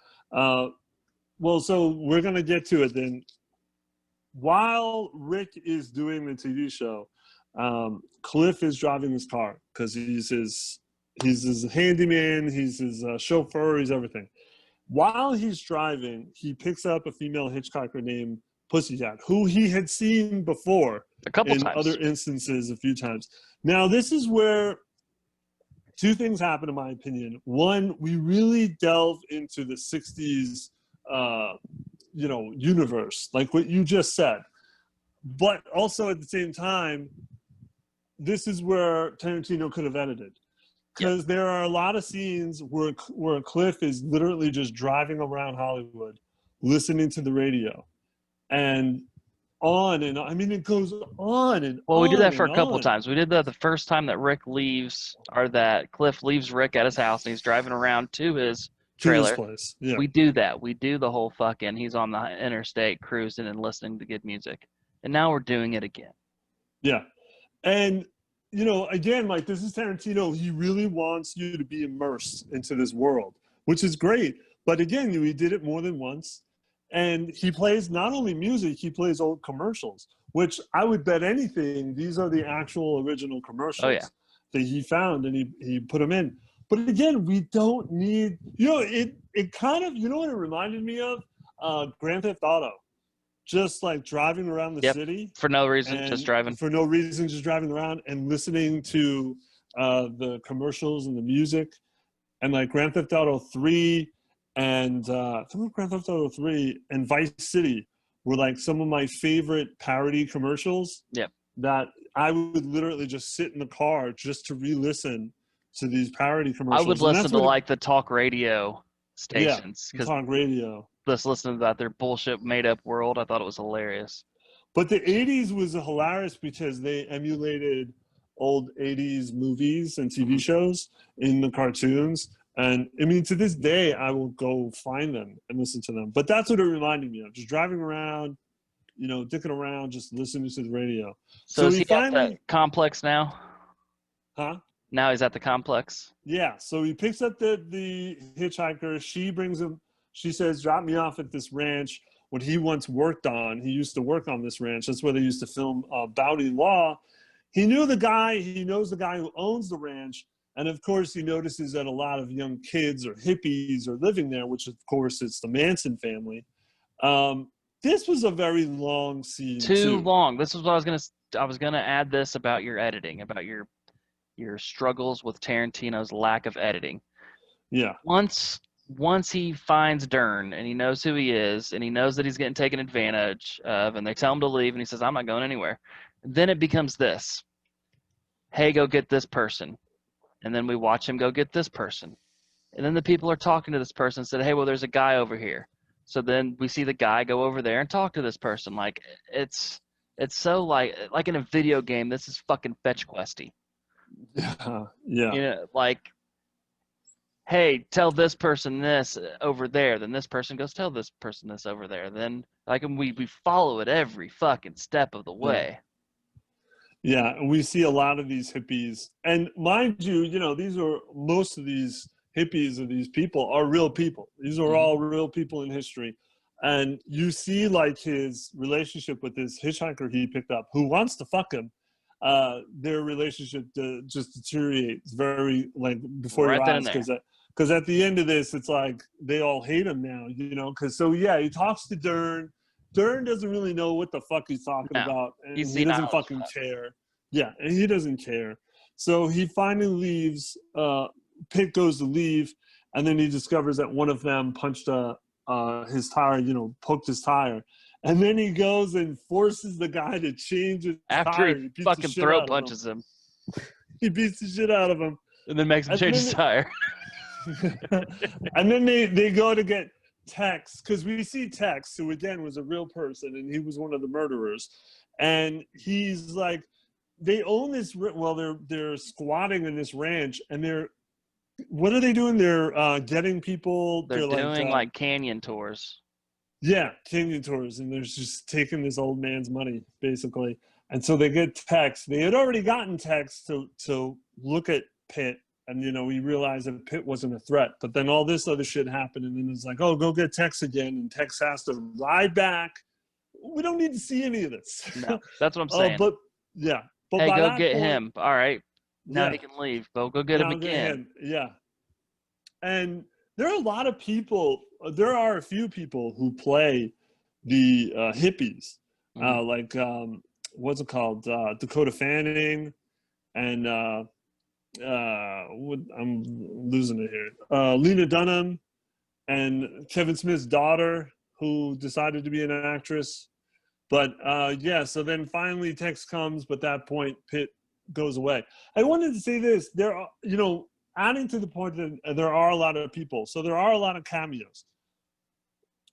Well, so we're gonna get to it then. While Rick is doing the TV show, Cliff is driving his car because he's his handyman, he's his chauffeur, he's everything. While he's driving, he picks up a female hitchhiker named Pussycat, who he had seen before A couple in times. other instances a few times. Now, this is where two things happen, in my opinion. One, we really delve into the 60s, universe, like what you just said. But also at the same time, this is where Tarantino could have edited, because there are a lot of scenes where Cliff is literally just driving around Hollywood, listening to the radio, and on and on. I mean, it goes on and Well, on. we did that for and a couple on. times. We did that the first time that Rick leaves, or that Cliff leaves Rick at his house and he's driving around to his To his trailer. place. Yeah. We do that. We do the whole fucking, he's on the interstate cruising and listening to good music. And now we're doing it again. Yeah. And, again, like, this is Tarantino. He really wants you to be immersed into this world, which is great. But again, we did it more than once. And he plays not only music, he plays old commercials, which I would bet anything these are the actual original commercials that he found, and he put them in. But again, we don't need, it kind of, what it reminded me of? Grand Theft Auto. Just like driving around the city. For no reason, just driving. For no reason, just driving around and listening to the commercials and the music. And like Grand Theft Auto 3 and Grand Theft Auto 3 and Vice City were like some of my favorite parody commercials. Yep. That I would literally just sit in the car just to re-listen to these parody commercials. I would listen to like the talk radio stations. Yeah, talk radio. Just listening to their bullshit made up world. I thought it was hilarious. But the 80s was hilarious because they emulated old 80s movies and TV shows in the cartoons. And I mean, to this day, I will go find them and listen to them. But that's what it reminded me of. Just driving around, dicking around, just listening to the radio. So is he at the complex now? Huh? Now he's at the complex? Yeah. So he picks up the hitchhiker. She brings him. She says, drop me off at this ranch. What he once worked on, he used to work on this ranch. That's where they used to film Bounty Law. He knew the guy. He knows the guy who owns the ranch. And, of course, he notices that a lot of young kids or hippies are living there, which, of course, it's the Manson family. This was a very long scene. Too long. This is what I was gonna add this about your editing, about your struggles with Tarantino's lack of editing. Yeah. Once he finds Dern and he knows who he is and he knows that he's getting taken advantage of and they tell him to leave and he says, I'm not going anywhere. Then it becomes this. Hey, go get this person. And then we watch him go get this person. And then the people are talking to this person and said, hey, well, there's a guy over here. So then we see the guy go over there and talk to this person. Like it's so like in a video game, this is fucking fetch questy. Yeah. Yeah. You know, like, hey, tell this person this over there. Then this person goes tell this person this over there. Then like we follow it every fucking step of the way. Yeah, and we see a lot of these hippies. And mind you, you know, most of these hippies or these people are real people. These are all real people in history. And you see like his relationship with this hitchhiker he picked up who wants to fuck him. Their relationship just deteriorates very like before your eyes because at the end of this it's like they all hate him now, you know, because he talks to Dern. Dern doesn't really know what the fuck he's talking about, and he doesn't fucking care. Yeah, and he doesn't care. So he finally leaves. Pitt goes to leave, and then he discovers that one of them punched his tire, you know, poked his tire. And then he goes and forces the guy to change his tire. After he fucking throat punches him. He beats the shit out of him. And then makes him change his tire. And then they go to get Tex, because we see Tex, who again was a real person, and he was one of the murderers. And he's like, they own this, well, they're squatting in this ranch, and what are they doing? They're getting people. They're doing like canyon tours. Yeah, canyon tours, and they're just taking this old man's money, basically. And so they get Tex. They had already gotten Tex to look at Pitt, and, you know, we realized that Pitt wasn't a threat. But then all this other shit happened, and then it's like, oh, go get Tex again, and Tex has to ride back. We don't need to see any of this. No, that's what I'm saying. But hey, go get him. All right. Now he can leave. But go get him again. Yeah. And there are a lot of people. There are a few people who play the hippies, like what's it called? Dakota Fanning, and I'm losing it here. Lena Dunham, and Kevin Smith's daughter, who decided to be an actress. But so then finally Tex comes, but at that point Pitt goes away. I wanted to say this: there are, you know, adding to the point that there are a lot of people, so there are a lot of cameos.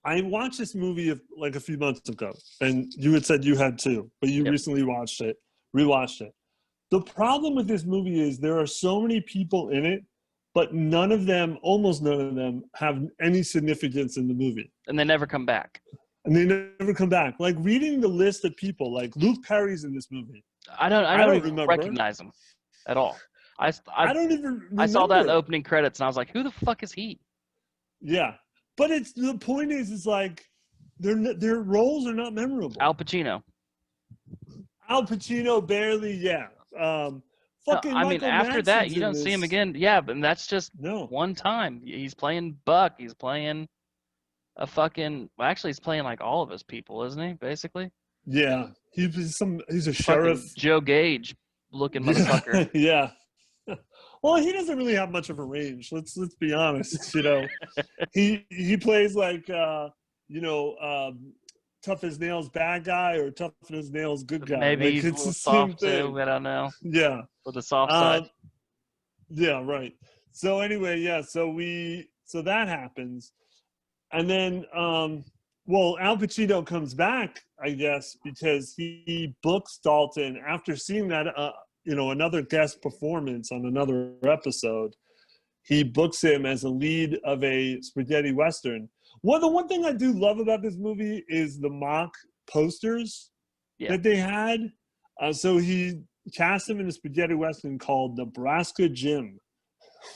I watched this movie like a few months ago, and you had said you had too, but you recently rewatched it. The problem with this movie is there are so many people in it, but almost none of them have any significance in the movie. And they never come back. Like reading the list of people, like Luke Perry's in this movie. I don't even recognize him at all. I don't even remember. I saw that in the opening credits, and I was like, who the fuck is he? Yeah. But the point is like their roles are not memorable. Al Pacino barely, yeah. No, I mean, after that, you don't see him again. Yeah, but that's just one time. He's playing Buck. He's playing a fucking. Well, actually, he's playing like all of his people, isn't he? Basically. Yeah, he's a sheriff. Joe Gage looking motherfucker. Yeah. Well, he doesn't really have much of a range. Let's be honest. You know, he plays like tough as nails bad guy or tough as nails good guy. Maybe like, he's it's a little soft too. I don't know. Yeah, with the soft side. Yeah, right. So anyway, so that happens, and then Al Pacino comes back, I guess, because he books Dalton after seeing that. Another guest performance on another episode, he books him as a lead of a spaghetti western. Well, the one thing I do love about this movie is the mock posters that they had. So he cast him in a spaghetti western called Nebraska Jim,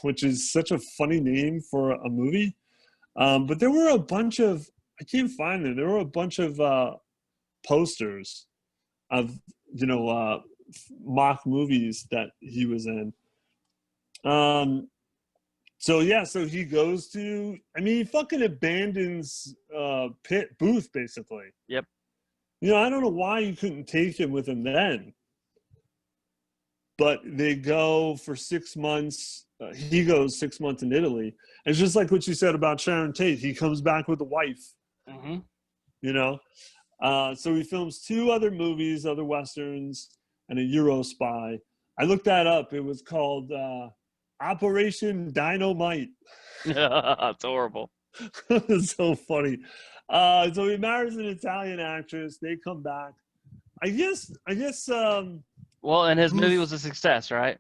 which is such a funny name for a movie. But there were a bunch of, I can't find them. There were a bunch of posters of, mock movies that he was in. So yeah, so he goes to. I mean, he fucking abandons Booth basically. Yep. You know, I don't know why you couldn't take him with him then. But they go for 6 months. He goes 6 months in Italy. And it's just like what you said about Sharon Tate. He comes back with a wife. Mm-hmm. You know, so he films 2 other movies, other westerns, and a Euro spy. I looked that up. It was called Operation Dynamite. It's horrible. It's so funny. So he marries an Italian actress. They come back. I guess. Well, and his movie was a success, right?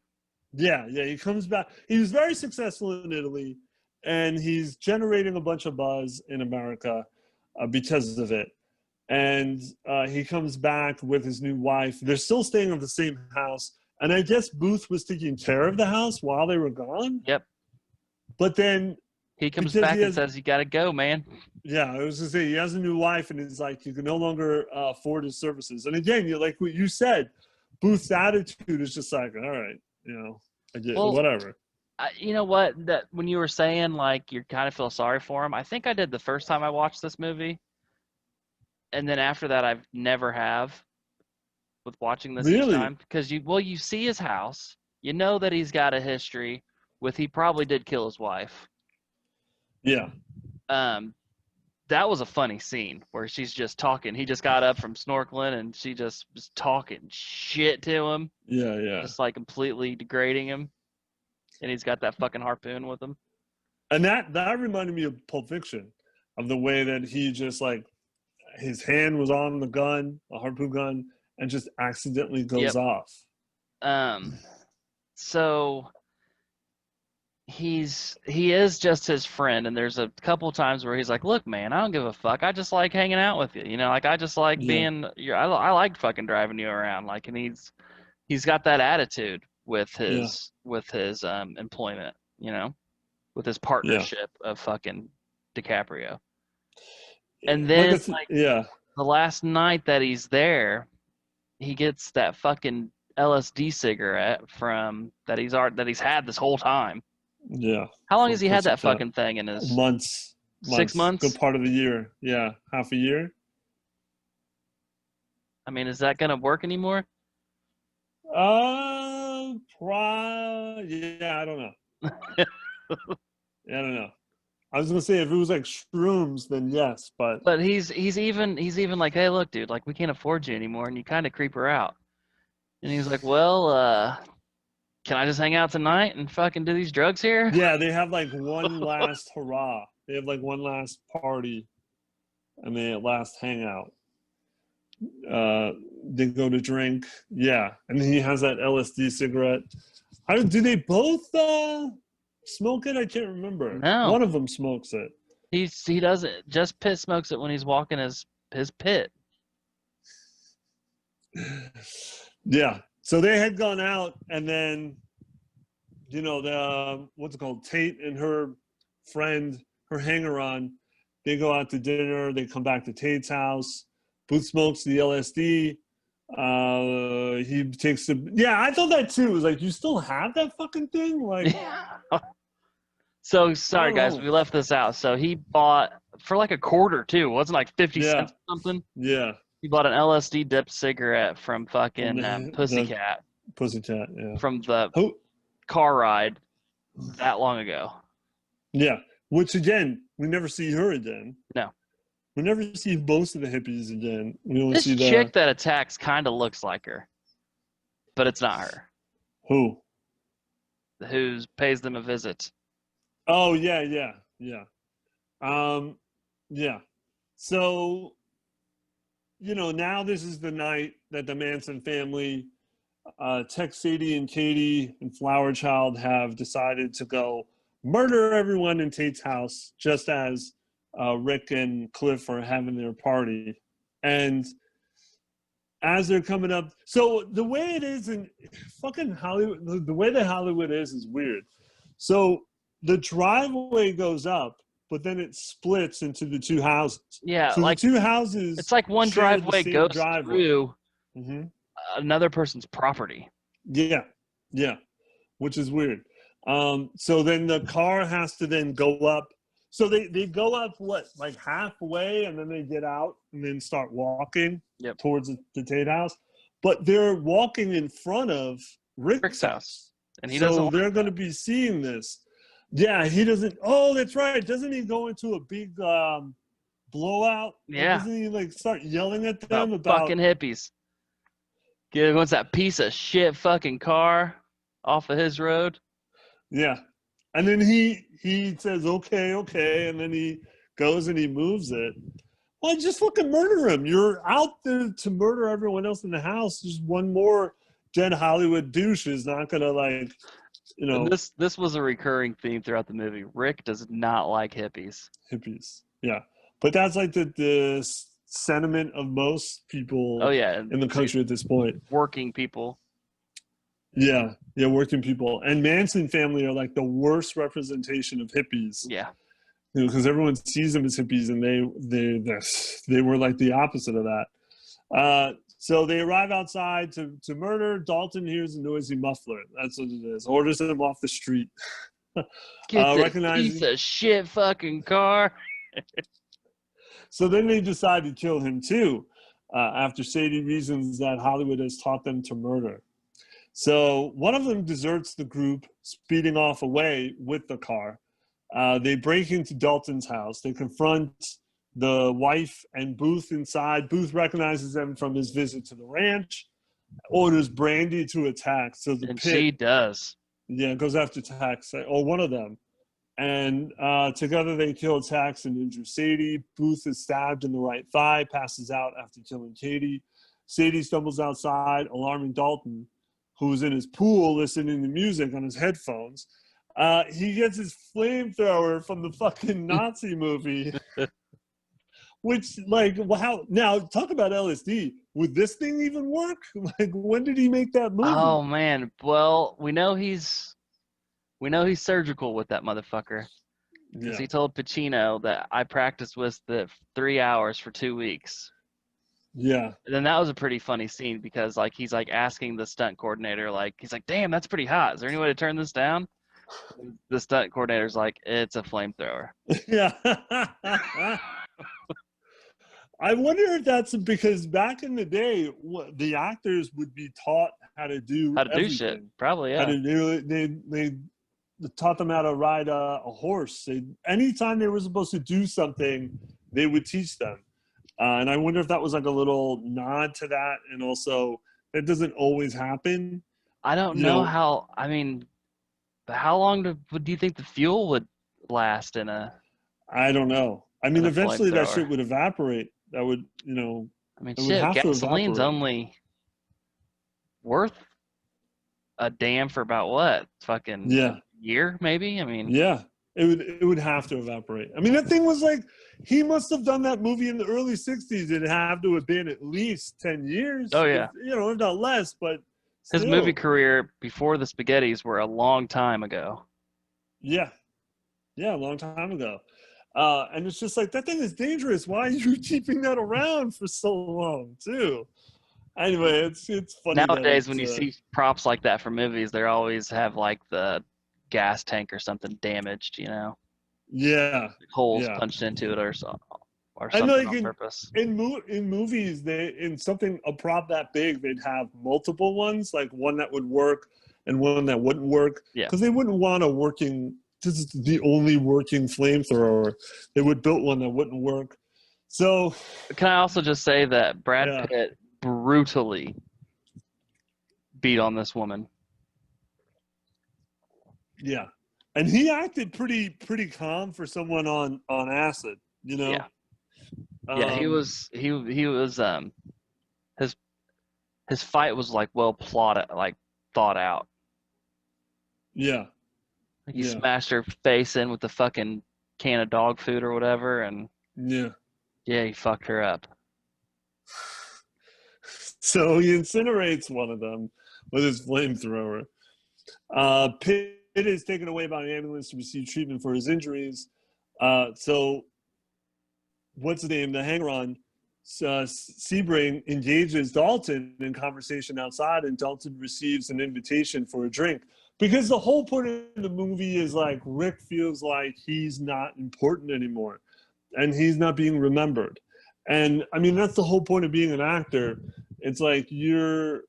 Yeah. He comes back. He was very successful in Italy, and he's generating a bunch of buzz in America because of it. And he comes back with his new wife. They're still staying in the same house. And I guess Booth was taking care of the house while they were gone. Yep. But then he comes back and says, "You got to go, man." Yeah, I was going to say, he has a new wife, and he's like, you can no longer afford his services. And again, you're like what you said, Booth's attitude is just like, all right, you know, I get whatever. You know what? That when you were saying like you kind of feel sorry for him, I think I did the first time I watched this movie, and then after that, I've never have with watching this each time because you see his house, you know that he's got a history with he probably did kill his wife. Yeah. That was a funny scene where she's just talking. He just got up from snorkeling and she just was talking shit to him. Yeah. Just like completely degrading him. And he's got that fucking harpoon with him. And that reminded me of Pulp Fiction, of the way that he just like his hand was on the gun, a harpoon gun, and just accidentally goes off. So he is just his friend, and there's a couple times where he's like, "Look, man, I don't give a fuck. I just like hanging out with you. You know, like I just like being. I like fucking driving you around. Like, and he's got that attitude with his employment. You know, with his partnership of fucking DiCaprio. And then the last night that he's there, he gets that fucking LSD cigarette from that he's had this whole time. Yeah. How long has he had that fucking thing in his months? 6 months? Good part of the year. Yeah, half a year. I mean, is that gonna work anymore? Yeah, I don't know. I don't know. I was gonna say if it was like shrooms, then yes, but he's even like, hey, look, dude, like we can't afford you anymore, and you kind of creep her out. And he's like, well, can I just hang out tonight and fucking do these drugs here? Yeah, they have like one last hurrah. They have like one last party, and they last hangout. They go to drink. Yeah, and he has that LSD cigarette. Do they both smoke it? I can't remember. No. One of them smokes it. He doesn't. Just Pitt smokes it when he's walking his pit. Yeah. So they had gone out, and then, you know, the what's it called? Tate and her friend, her hanger-on, they go out to dinner. They come back to Tate's house. Booth smokes the LSD. He takes the. Yeah, I thought that too. It was like, you still have that fucking thing? Like. So sorry, guys, we left this out. So he bought for like a quarter too. It wasn't like 50 cents or something. Yeah. He bought an LSD dipped cigarette from fucking Pussycat. Pussycat, yeah. From the car ride that long ago. Yeah. Which again, we never see her again. No. We never see most of the hippies again. We only this see chick that attacks kind of looks like her, but it's not her. Who? Who pays them a visit? Oh yeah. Yeah. So, you know, now this is the night that the Manson family, Tex Sadie and Katie and Flower Child have decided to go murder everyone in Tate's house, just as Rick and Cliff are having their party. And as they're coming up, so the way it is in fucking Hollywood, the way that Hollywood is weird. So the driveway goes up, but then it splits into the two houses. Yeah, so like the two houses. It's like one driveway goes through another person's property. Yeah, which is weird. So then the car has to then go up. So they go up, what, like halfway, and then they get out and then start walking towards the Tate house. But they're walking in front of Rick's house. And he so they're going to be seeing this. Yeah, he doesn't. Oh, that's right. Doesn't he go into a big blowout? Yeah. Doesn't he like start yelling at them about fucking hippies? What's that piece of shit fucking car off of his road? Yeah. And then he says, okay, and then he goes and he moves it. Well, just fucking murder him. You're out there to murder everyone else in the house. Just one more dead Hollywood douche is not gonna, like, you know. And this was a recurring theme throughout the movie. Rick does not like hippies. Yeah. But that's like the sentiment of most people in the country at this point. Working people. Yeah, working people. And Manson family are like the worst representation of hippies. Yeah. You know, because everyone sees them as hippies, and they were like the opposite of that. So they arrive outside to murder. Dalton hears a noisy muffler. That's what it is. Orders them off the street. Get this piece of shit fucking car. So then they decide to kill him too, after Sadie reasons that Hollywood has taught them to murder. So one of them deserts the group, speeding off away with the car. They break into Dalton's house. They confront the wife and Booth inside. Booth recognizes them from his visit to the ranch, orders Brandy to attack. So she does. Yeah, goes after Tax, or one of them. And together they kill Tax and injure Sadie. Booth is stabbed in the right thigh, passes out after killing Katie. Sadie stumbles outside, alarming Dalton, who's in his pool listening to music on his headphones. He gets his flamethrower from the fucking Nazi movie. Which, like, how now? Talk about LSD. Would this thing even work? Like, when did he make that movie? Oh man, well, we know he's surgical with that motherfucker. Because he told Pacino that I practiced with the 3 hours for 2 weeks. Yeah. And then that was a pretty funny scene because, like, he's like asking the stunt coordinator, like, he's like, "Damn, that's pretty hot. Is there any way to turn this down?" The stunt coordinator's like, "It's a flamethrower." Yeah. I wonder if that's because back in the day, the actors would be taught how to do shit. Probably, yeah. How to do it. They taught them how to ride a horse. Anytime they were supposed to do something, they would teach them. And I wonder if that was like a little nod to that. And also, that doesn't always happen. I don't know how. I mean, how long do you think the fuel would last in a? I don't know. I mean, eventually that shit would evaporate. That would, I mean, shit, gasoline's only worth a damn for about what? Fucking a year, maybe? I mean. Yeah, it would have to evaporate. I mean, that thing was like, he must have done that movie in the early 60s. It'd have to have been at least 10 years. Oh, yeah. If not less, but still. His movie career before the spaghettis were a long time ago. Yeah. Yeah, a long time ago. And it's just like, that thing is dangerous. Why are you keeping that around for so long, too? Anyway, it's funny. Nowadays, when you see props like that for movies, they always have, like, the gas tank or something damaged, Yeah. Holes punched into it or something on purpose. In movies, a prop that big, they'd have multiple ones, like one that would work and one that wouldn't work. Yeah. Because they wouldn't want this is the only working flamethrower. They would build one that wouldn't work. So, can I also just say that Brad Pitt brutally beat on this woman? Yeah, and he acted pretty calm for someone on acid. Yeah. He was. His fight was like well plotted, like thought out. Yeah. He smashed her face in with the fucking can of dog food or whatever, and he fucked her up. So he incinerates one of them with his flamethrower. Pitt is taken away by an ambulance to receive treatment for his injuries. So what's the name? The hanger-on, Sebring engages Dalton in conversation outside, and Dalton receives an invitation for a drink. Because the whole point of the movie is like Rick feels like he's not important anymore and he's not being remembered. And I mean, that's the whole point of being an actor. It's like you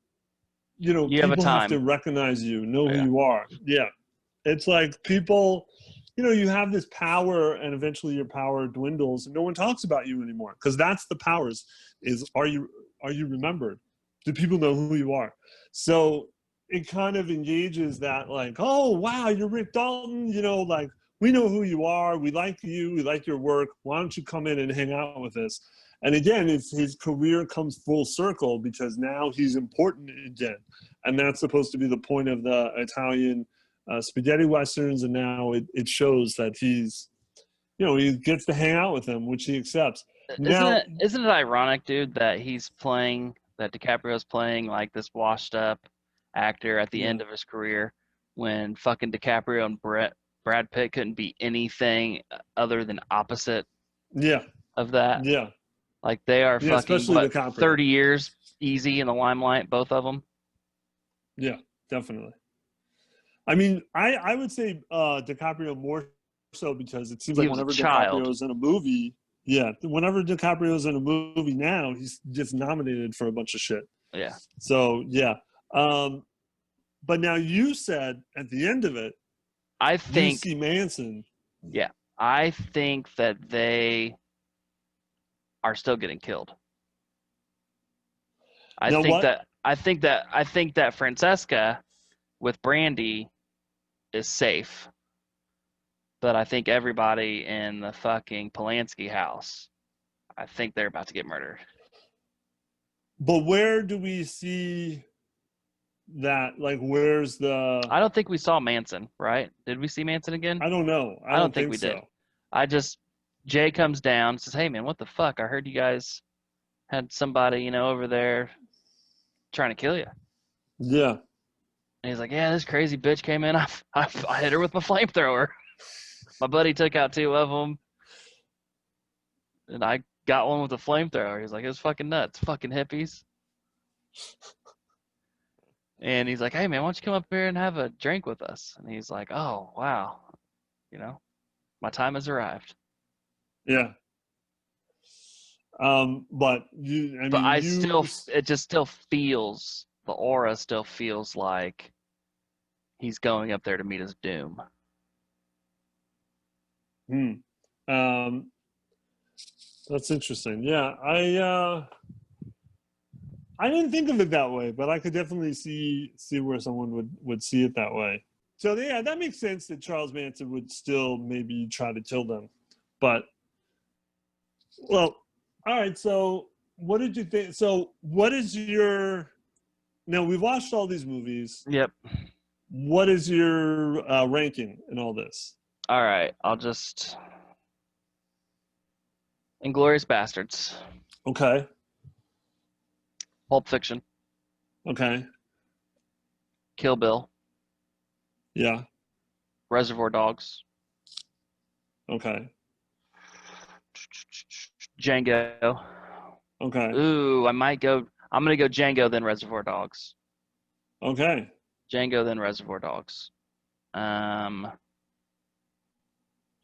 You have a people have to time. recognize you, know who Yeah. you are. Yeah. It's like people, you have this power and eventually your power dwindles and no one talks about you anymore. Because that's the powers is are you remembered? Do people know who you are? So it kind of engages that like, oh wow, you're Rick Dalton, like we know who you are, we like you, we like your work. Why don't you come in and hang out with us? And again, his career comes full circle because now he's important again. And that's supposed to be the point of the Italian spaghetti westerns. And now it shows that he's, he gets to hang out with them, which he accepts. Now, Isn't it ironic, dude, that DiCaprio's playing like this washed up actor at the end of his career when fucking DiCaprio and Brad Pitt couldn't be anything other than opposite of that. Yeah. Like they are fucking especially 30 years easy in the limelight, both of them. Yeah, definitely. I mean, I would say DiCaprio more so because it seems like whenever DiCaprio's in a movie, whenever DiCaprio's in a movie now, he's just nominated for a bunch of shit. Yeah. So, yeah. But now you said at the end of it, I think you see Manson. Yeah. I think that they are still getting killed. I think that Francesca with Brandy is safe. But I think everybody in the fucking Polanski house, I think they're about to get murdered. But where do we see that? Like, where's the... I don't think we saw Manson, right? Did we see Manson again? I don't know. I don't think we did. Jay comes down, says, hey, man, what the fuck? I heard you guys had somebody, over there trying to kill you. Yeah. And he's like, yeah, this crazy bitch came in. I hit her with my flamethrower. My buddy took out 2 of them, and I got one with a flamethrower. He's like, it was fucking nuts, fucking hippies. And he's like, hey, man, why don't you come up here and have a drink with us? And he's like, oh, wow. My time has arrived. Yeah. But it just still feels, the aura still feels like he's going up there to meet his doom. That's interesting. Yeah, I didn't think of it that way, but I could definitely see where someone would see it that way. So yeah, that makes sense that Charles Manson would still maybe try to kill them. But well, all right. So what did you think? So what is your? Now we've watched all these movies. Yep. What is your ranking in all this? All right, I'll just... Inglourious Bastards. Okay. Pulp Fiction. Okay. Kill Bill. Yeah. Reservoir Dogs. Okay. Django. Okay. Ooh, I'm going to go Django, then Reservoir Dogs. Okay. Django, then Reservoir Dogs.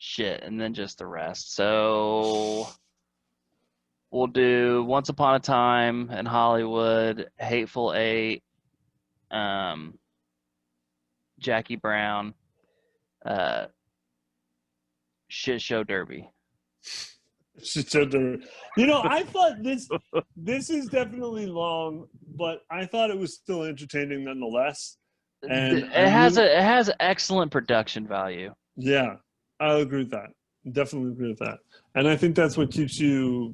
Shit, and then just the rest. So we'll do Once Upon a Time in Hollywood, Hateful Eight, Jackie Brown, Shit Show Derby. Shit Show Derby. I thought this is definitely long, but I thought it was still entertaining nonetheless. And it has excellent production value. Yeah, I agree with that. Definitely agree with that. And I think that's what keeps you,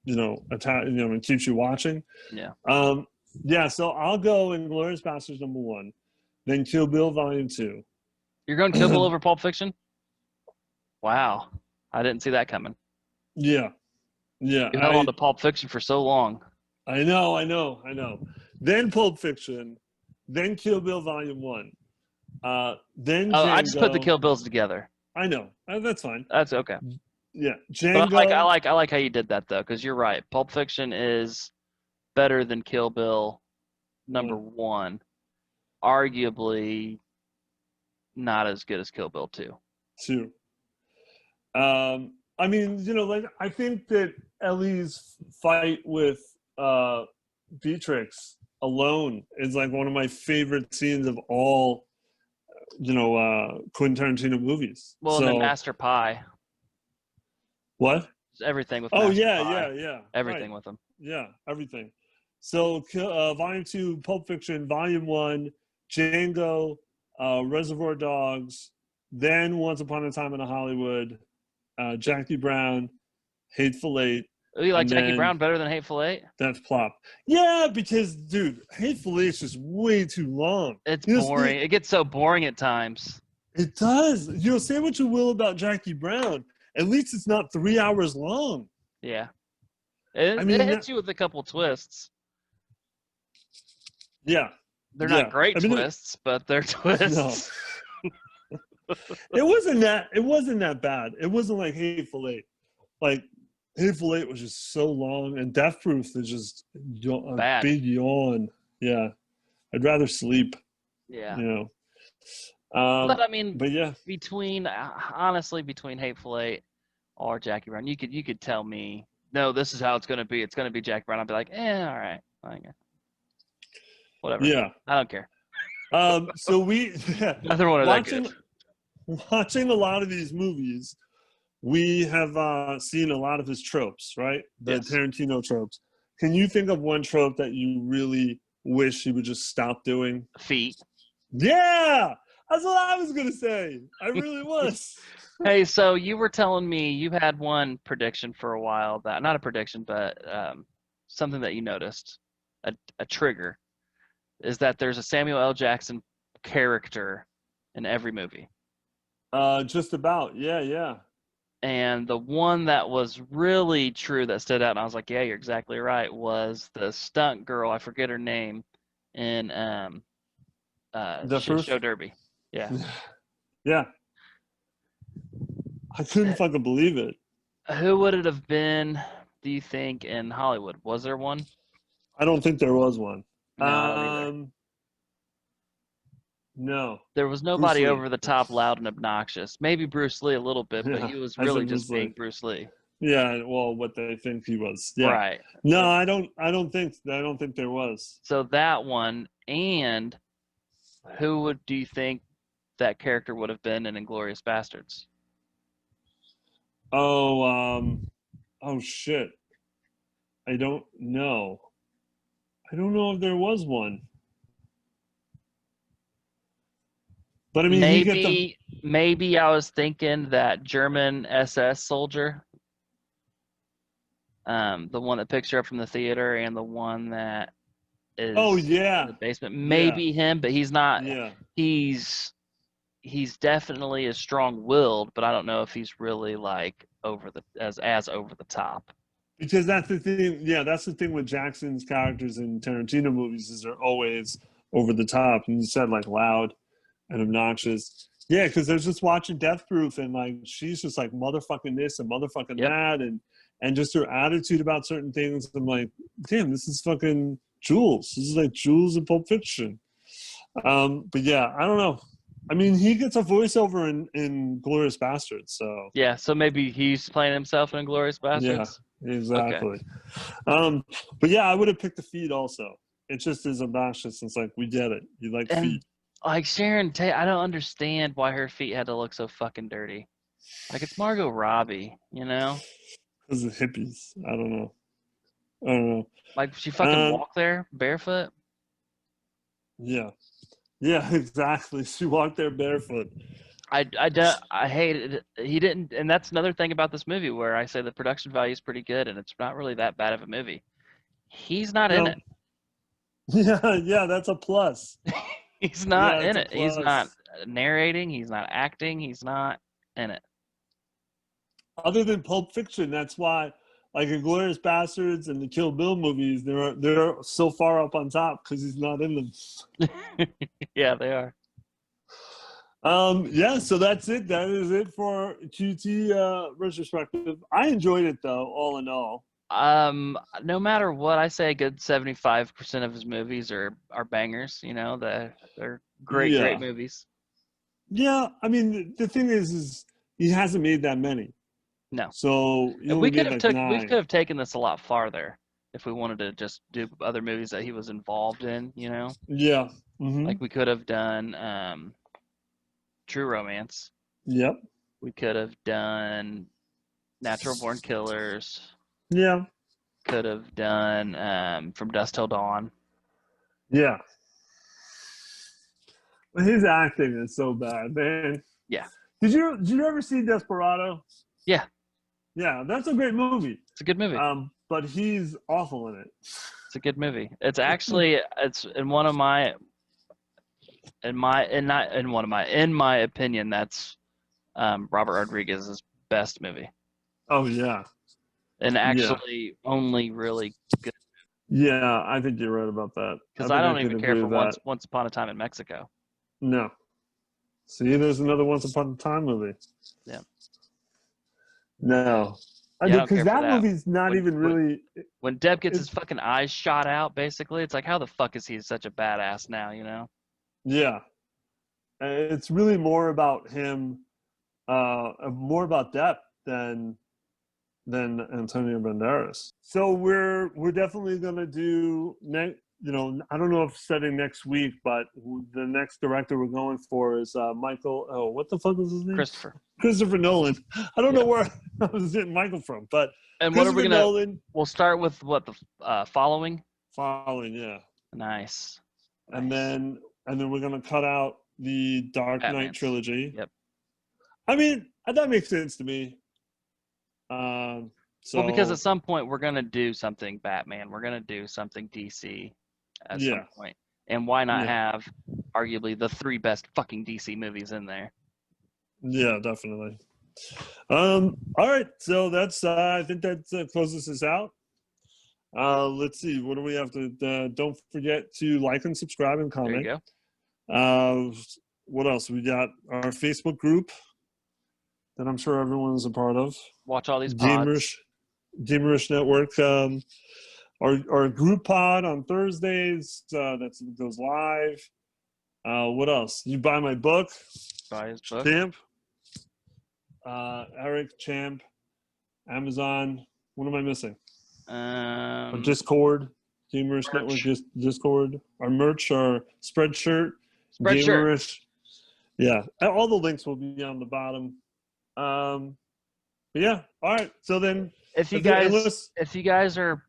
and keeps you watching. Yeah. Yeah. So I'll go Inglourious Basterds #1, then Kill Bill Volume 2. You're going Kill Bill over Pulp Fiction? Wow, I didn't see that coming. Yeah. Yeah. You held on to Pulp Fiction for so long. I know. Then Pulp Fiction, then Kill Bill Volume 1. Then Django. I just put the Kill Bills together. I know. That's fine. That's okay. Yeah, Django. But I like how you did that though, because you're right. Pulp Fiction is better than Kill Bill #1. Arguably not as good as Kill Bill 2. Too. I mean, like I think that Ellie's fight with Beatrix alone is like one of my favorite scenes of all, Quentin Tarantino movies. Well, and then Master Pie. What? Everything with Oh, Master yeah, Pie. yeah. Everything right. with him. Yeah, everything. So, Volume 2, Pulp Fiction, Volume 1, Django, Reservoir Dogs, then Once Upon a Time in Hollywood, Jackie Brown, Hateful Eight. Oh, you like Jackie Brown better than Hateful Eight? That's plop. Yeah, because, dude, Hateful Eight is just way too long. It's boring. It gets so boring at times. It does. Say what you will about Jackie Brown. At least it's not 3 hours long. Yeah. It hits you with a couple twists. Yeah. They're not great twists, but they're twists. No. It wasn't that bad. It wasn't like Hateful Eight. Like, Hateful Eight was just so long, and Death Proof is just a big yawn. Yeah. I'd rather sleep. Yeah. But I mean, yeah. between Hateful Eight or Jackie Brown, you could tell me, no, this is how it's gonna be. It's gonna be Jackie Brown. I'd be like, all right, whatever. Yeah, I don't care. So we neither one of that good. Watching a lot of these movies, we have seen a lot of his tropes, right? The Tarantino tropes. Can you think of one trope that you really wish he would just stop doing? Feet. Yeah, that's what I was gonna say. I really was. Hey, so you were telling me you had one prediction for a while, that not a prediction, but something that you noticed, a trigger, is that there's a Samuel L. Jackson character in every movie. Just about, yeah. And the one that was really true that stood out, and I was like, yeah, you're exactly right, was the stunt girl, I forget her name, in the first Show Derby. Yeah. Yeah. I couldn't fucking believe it. Who would it have been, do you think, in Hollywood? Was there one? I don't think there was one. No, I don't either. No. There was nobody over the top, loud, and obnoxious. Maybe Bruce Lee a little bit, but he was really just being Bruce Lee. Yeah, well, what they think he was. Yeah. Right. No, I don't think there was. So that one, and who do you think that character would have been in Inglourious Basterds? Oh shit. I don't know. I don't know if there was one. But I mean, maybe I was thinking that German SS soldier, the one that picks her up from the theater, and the one that is in the basement. Maybe him, but he's not. Yeah. He's definitely as strong-willed, but I don't know if he's really like over the top. Because that's the thing. Yeah, that's the thing with Jackson's characters in Tarantino movies, is they're always over the top. And you said like loud and obnoxious. Yeah, because they're just watching Death Proof, and like she's just like motherfucking this and motherfucking that, and just her attitude about certain things. I'm like, damn, this is fucking Jules. This is like Jules in Pulp Fiction. But yeah, I don't know. I mean, he gets a voiceover in Inglourious Basterds, so yeah. So maybe he's playing himself in Inglourious Basterds. Yeah, exactly. Okay. But yeah, I would have picked the feet also. It just is obnoxious. It's like, we get it. You like feet. Like Sharon Tate, I don't understand why her feet had to look so fucking dirty. Like, it's Margot Robbie, you know? Because of hippies. I don't know. Like, she fucking walked there barefoot? Yeah. Yeah, exactly. She walked there barefoot. I hated it. He didn't, and that's another thing about this movie where I say the production value is pretty good, and it's not really that bad of a movie. He's not in it. Yeah, that's a plus. He's not in it. He's not narrating. He's not acting. He's not in it. Other than Pulp Fiction, that's why, like Inglourious Basterds and the Kill Bill movies, they're so far up on top because he's not in them. Yeah, they are. Yeah, so that's it. That is it for QT Retrospective. I enjoyed it though, all in all. No matter what, I say a good 75% of his movies are bangers. You know, they're great movies. Yeah, I mean, the thing is he hasn't made that many. No. So you And only made like we 9. could have taken this a lot farther if we wanted to just do other movies that he was involved in, you know? Yeah. Mm-hmm. Like we could have done True Romance. Yep. We could have done Natural Born Killers. Yeah. Could have done From Dusk Till Dawn. Yeah. But his acting is so bad, man. Yeah. Did you ever see Desperado? Yeah. Yeah, that's a great movie. It's a good movie. But he's awful in it. It's a good movie. It's actually in my opinion, that's Robert Rodriguez's best movie. Oh yeah. And actually only really good. Yeah, I think you're right about that. Because I don't even care for Once Upon a Time in Mexico. No. See, there's another Once Upon a Time movie. Yeah. No. Yeah, Because that movie's not even really. When Deb gets his fucking eyes shot out, basically, it's like, how the fuck is he such a badass now, you know? Yeah. It's really more about him, more about Depp than Antonio Banderas. So we're definitely gonna do next. You know, I don't know if setting next week, but the next director we're going for is Michael. Oh, what the fuck was his name? Christopher Nolan. I don't know where I was getting Michael from, but and what are we gonna? Nolan, we'll start with what the following. Following, yeah. Nice. And then we're gonna cut out the Dark Knight trilogy. Yep. I mean, that makes sense to me. So, well, because at some point we're gonna do something Batman. We're gonna do something DC at some point. And why not have arguably the 3 best fucking DC movies in there? Yeah, definitely. All right, so that's I think that closes this out. Let's see, what do we have to don't forget to like and subscribe and comment. There you go. What else? We got our Facebook group that I'm sure everyone is a part of. Watch all these pods. Gamerish Network. Our group pod on Thursdays that goes live. What else? You buy my book. Buy his book. Champ. Eric Champ. Amazon. What am I missing? Our Discord. Gamerish Network Discord. Our merch. Our Spreadshirt. Gamerish. Yeah. All the links will be on the bottom. But yeah. All right. So then, if you guys are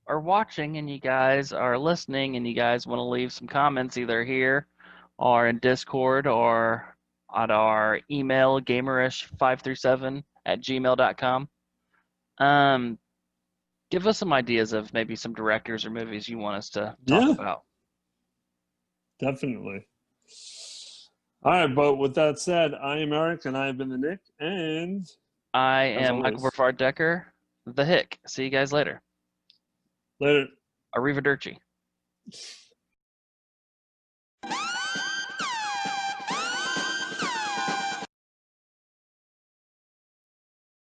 watching and you guys are listening and you guys want to leave some comments either here or in Discord or at our email gamerish537@gmail.com, give us some ideas of maybe some directors or movies you want us to talk about. Definitely. All right, but with that said, I am Eric and I have been the Nick, and I am Michael Brevard-Decker, the Hick. See you guys later. Later. Arrivederci.